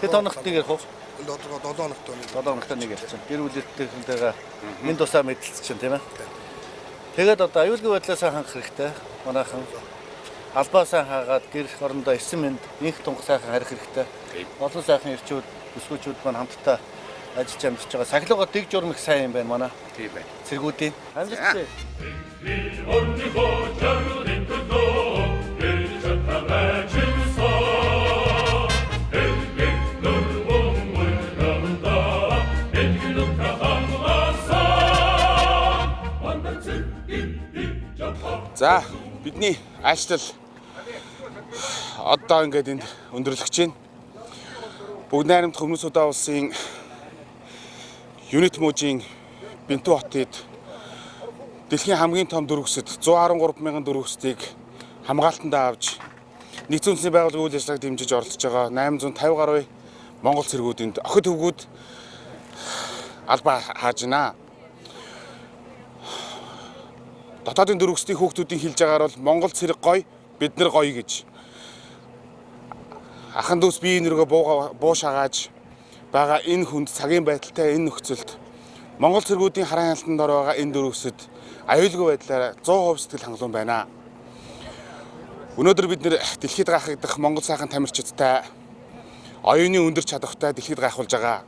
Хэд хоногт нэг ярих уу? 7 хоногт 7 хоногт нэг ярьсан. Гэр бүлийнхэнтэйгээ энэ тусаа мэдэлцсэн тийм ээ. Тэгээд одоо аюулгүй байдлаасаа хангах хэрэгтэй. Манайхан албаасаа хаагаад гэр орондоо 9 минут инх тунх сайхан харих хэрэгтэй. Олон сайхан ирчүүд, бүсгүүчүүд маань хамтдаа ажиллаж амьдарч байгаа. Сахилгоо дэг журам их сайн юм байна манай. Тийм байна. Цэргүүдийн амьдарч. За бидний айлчлал одоо ингээд энд өндөрлөгч байна. Бүгд найрамдах Өмнөд Судан улсын Юнит мужийн Бэнтүү хотод дэлхийн хамгийн том дөрвөсөд 113 мянган дөрвөсдийг хамгаалтандаа авч нэгдсэн үндэсний байгууллагын үйл ажиллагааг дэмжиж оролцож байгаа 850 гаруй монгол цэргүүдэнд охид хөвгүүд албаа хааж байна. Дотоодын дөрвөсдийн хүүхдүүдийн хэлж байгаагаар бол монгол цэрэг гоё, бид нар гоё гэж. Ахан дүүс бие нэргөө буу шагааж байгаа энэ хүнд цагийн байдалтай энэ нөхцөлд монгол цэргүүдийн хараа хяналтанд ор байгаа энэ дөрвөсөд аюулгүй байдлаар 100% сэтгэл хангалуун байна. Өнөөдөр бид нэр дэлхийд гайхагдах монгол сайхан тамирчидтай оюуны өндөр чадвартай дэлхийд гайхуулж байгаа.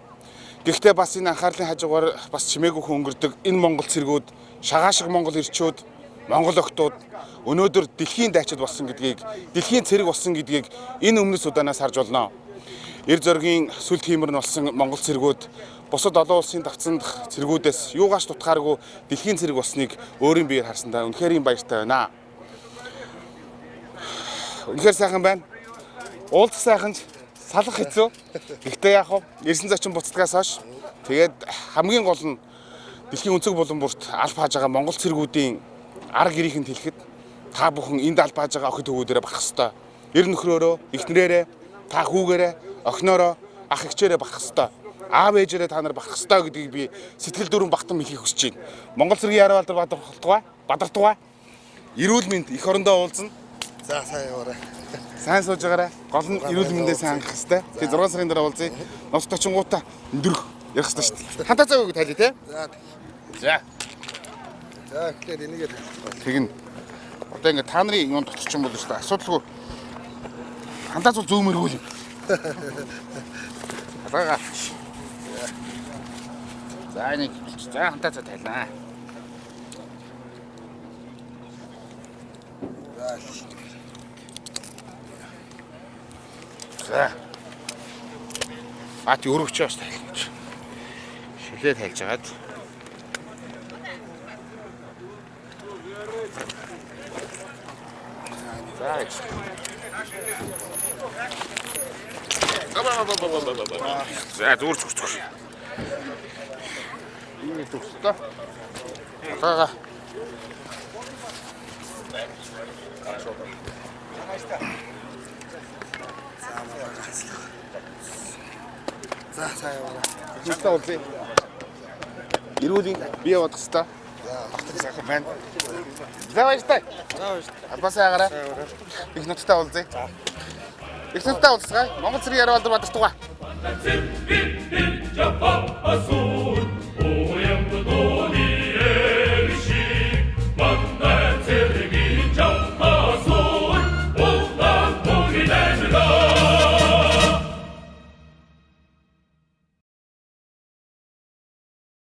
Гэхдээ бас энэ анхаарлын хажуугаар бас чимээгүй өнгөрдөг энэ монгол цэргүүд шагаа шиг монгол ирчүүд, монгол охтууд өнөөдөр дэлхийн дайчид болсон гэдгийг, дэлхийн цэрэг болсон гэдгийг энэ Өмнөд Суданаас харж болно. эр зоригийн сүлд хиймэр нь болсон Монгол цэргүүд бусад олон улсын давцанд цэргүүдээс юугаач дутхааргүй дэлхийн цэрэг болсныг өөрийн биеэр харсандаа үнэхээр юм баяртай байна. Үнэхээр сайхан байна. Уулзах сайхан ч салах хэцүү. Гэхдээ яг хөө эрсэн зочин буцтгаас хойш тэгээд хамгийн гол нь дэлхийн өнцөг булан бүрт аль хааж байгаа Монгол цэргүүдийн арга гэрийнхэнд хэлэхэд та бүхэн энд аль хааж байгаа охид хөвгүүдээрээ бах хэвээр. Эр нөхрөөрөө, эхнэрээрээ, та хүүгээрээ, охиноороо, ах эгчээрээ бах хэвээр. Аав ээжээрээ та нар бах хэвээр гэдгийг би сэтгэл дүүрэн багтан хэлхийг хүсэж байна. Монгол цэргийн Яар Балдар Бадартугай эрүүл мэнд эх орондоо уулзна. За сайн яваарай. Сайн сууж байгаарай. Гол нь эрүүл мэндээ сайн хангах хэрэгтэй. Тэгээ 6 сарын дараа уулзъя. Ноцтой очингуудаа өндөрөх ярих хэрэгтэй шүү дээ. Хантаа цаа үг тайлъя те. За. За тэгэхээр энийгээ Тэгнь. Одоо ингээ та нарын юунд очиж юм бол шүү дээ. Асуудалгүй. Хантаа цул зөөмөргөөл юм. Хараага. За нэг за хантаа цаа тайлнаа. За. Ати өргөч яаш тайлж. Шилээ тайлж агаад. За. За зүрч зүрч. Энэ төгсдөө. Хараага. за сайн яваарай. Тэстэ уулзъя. Эрүүлийн бие бодох хэвээр. За сайхан байна. За баяртай. Албасаа ягараа. Их ноттой уулзъя. Их ноттой уулзгаа. Монгол цэргийн Яар Балдар Бадартугай.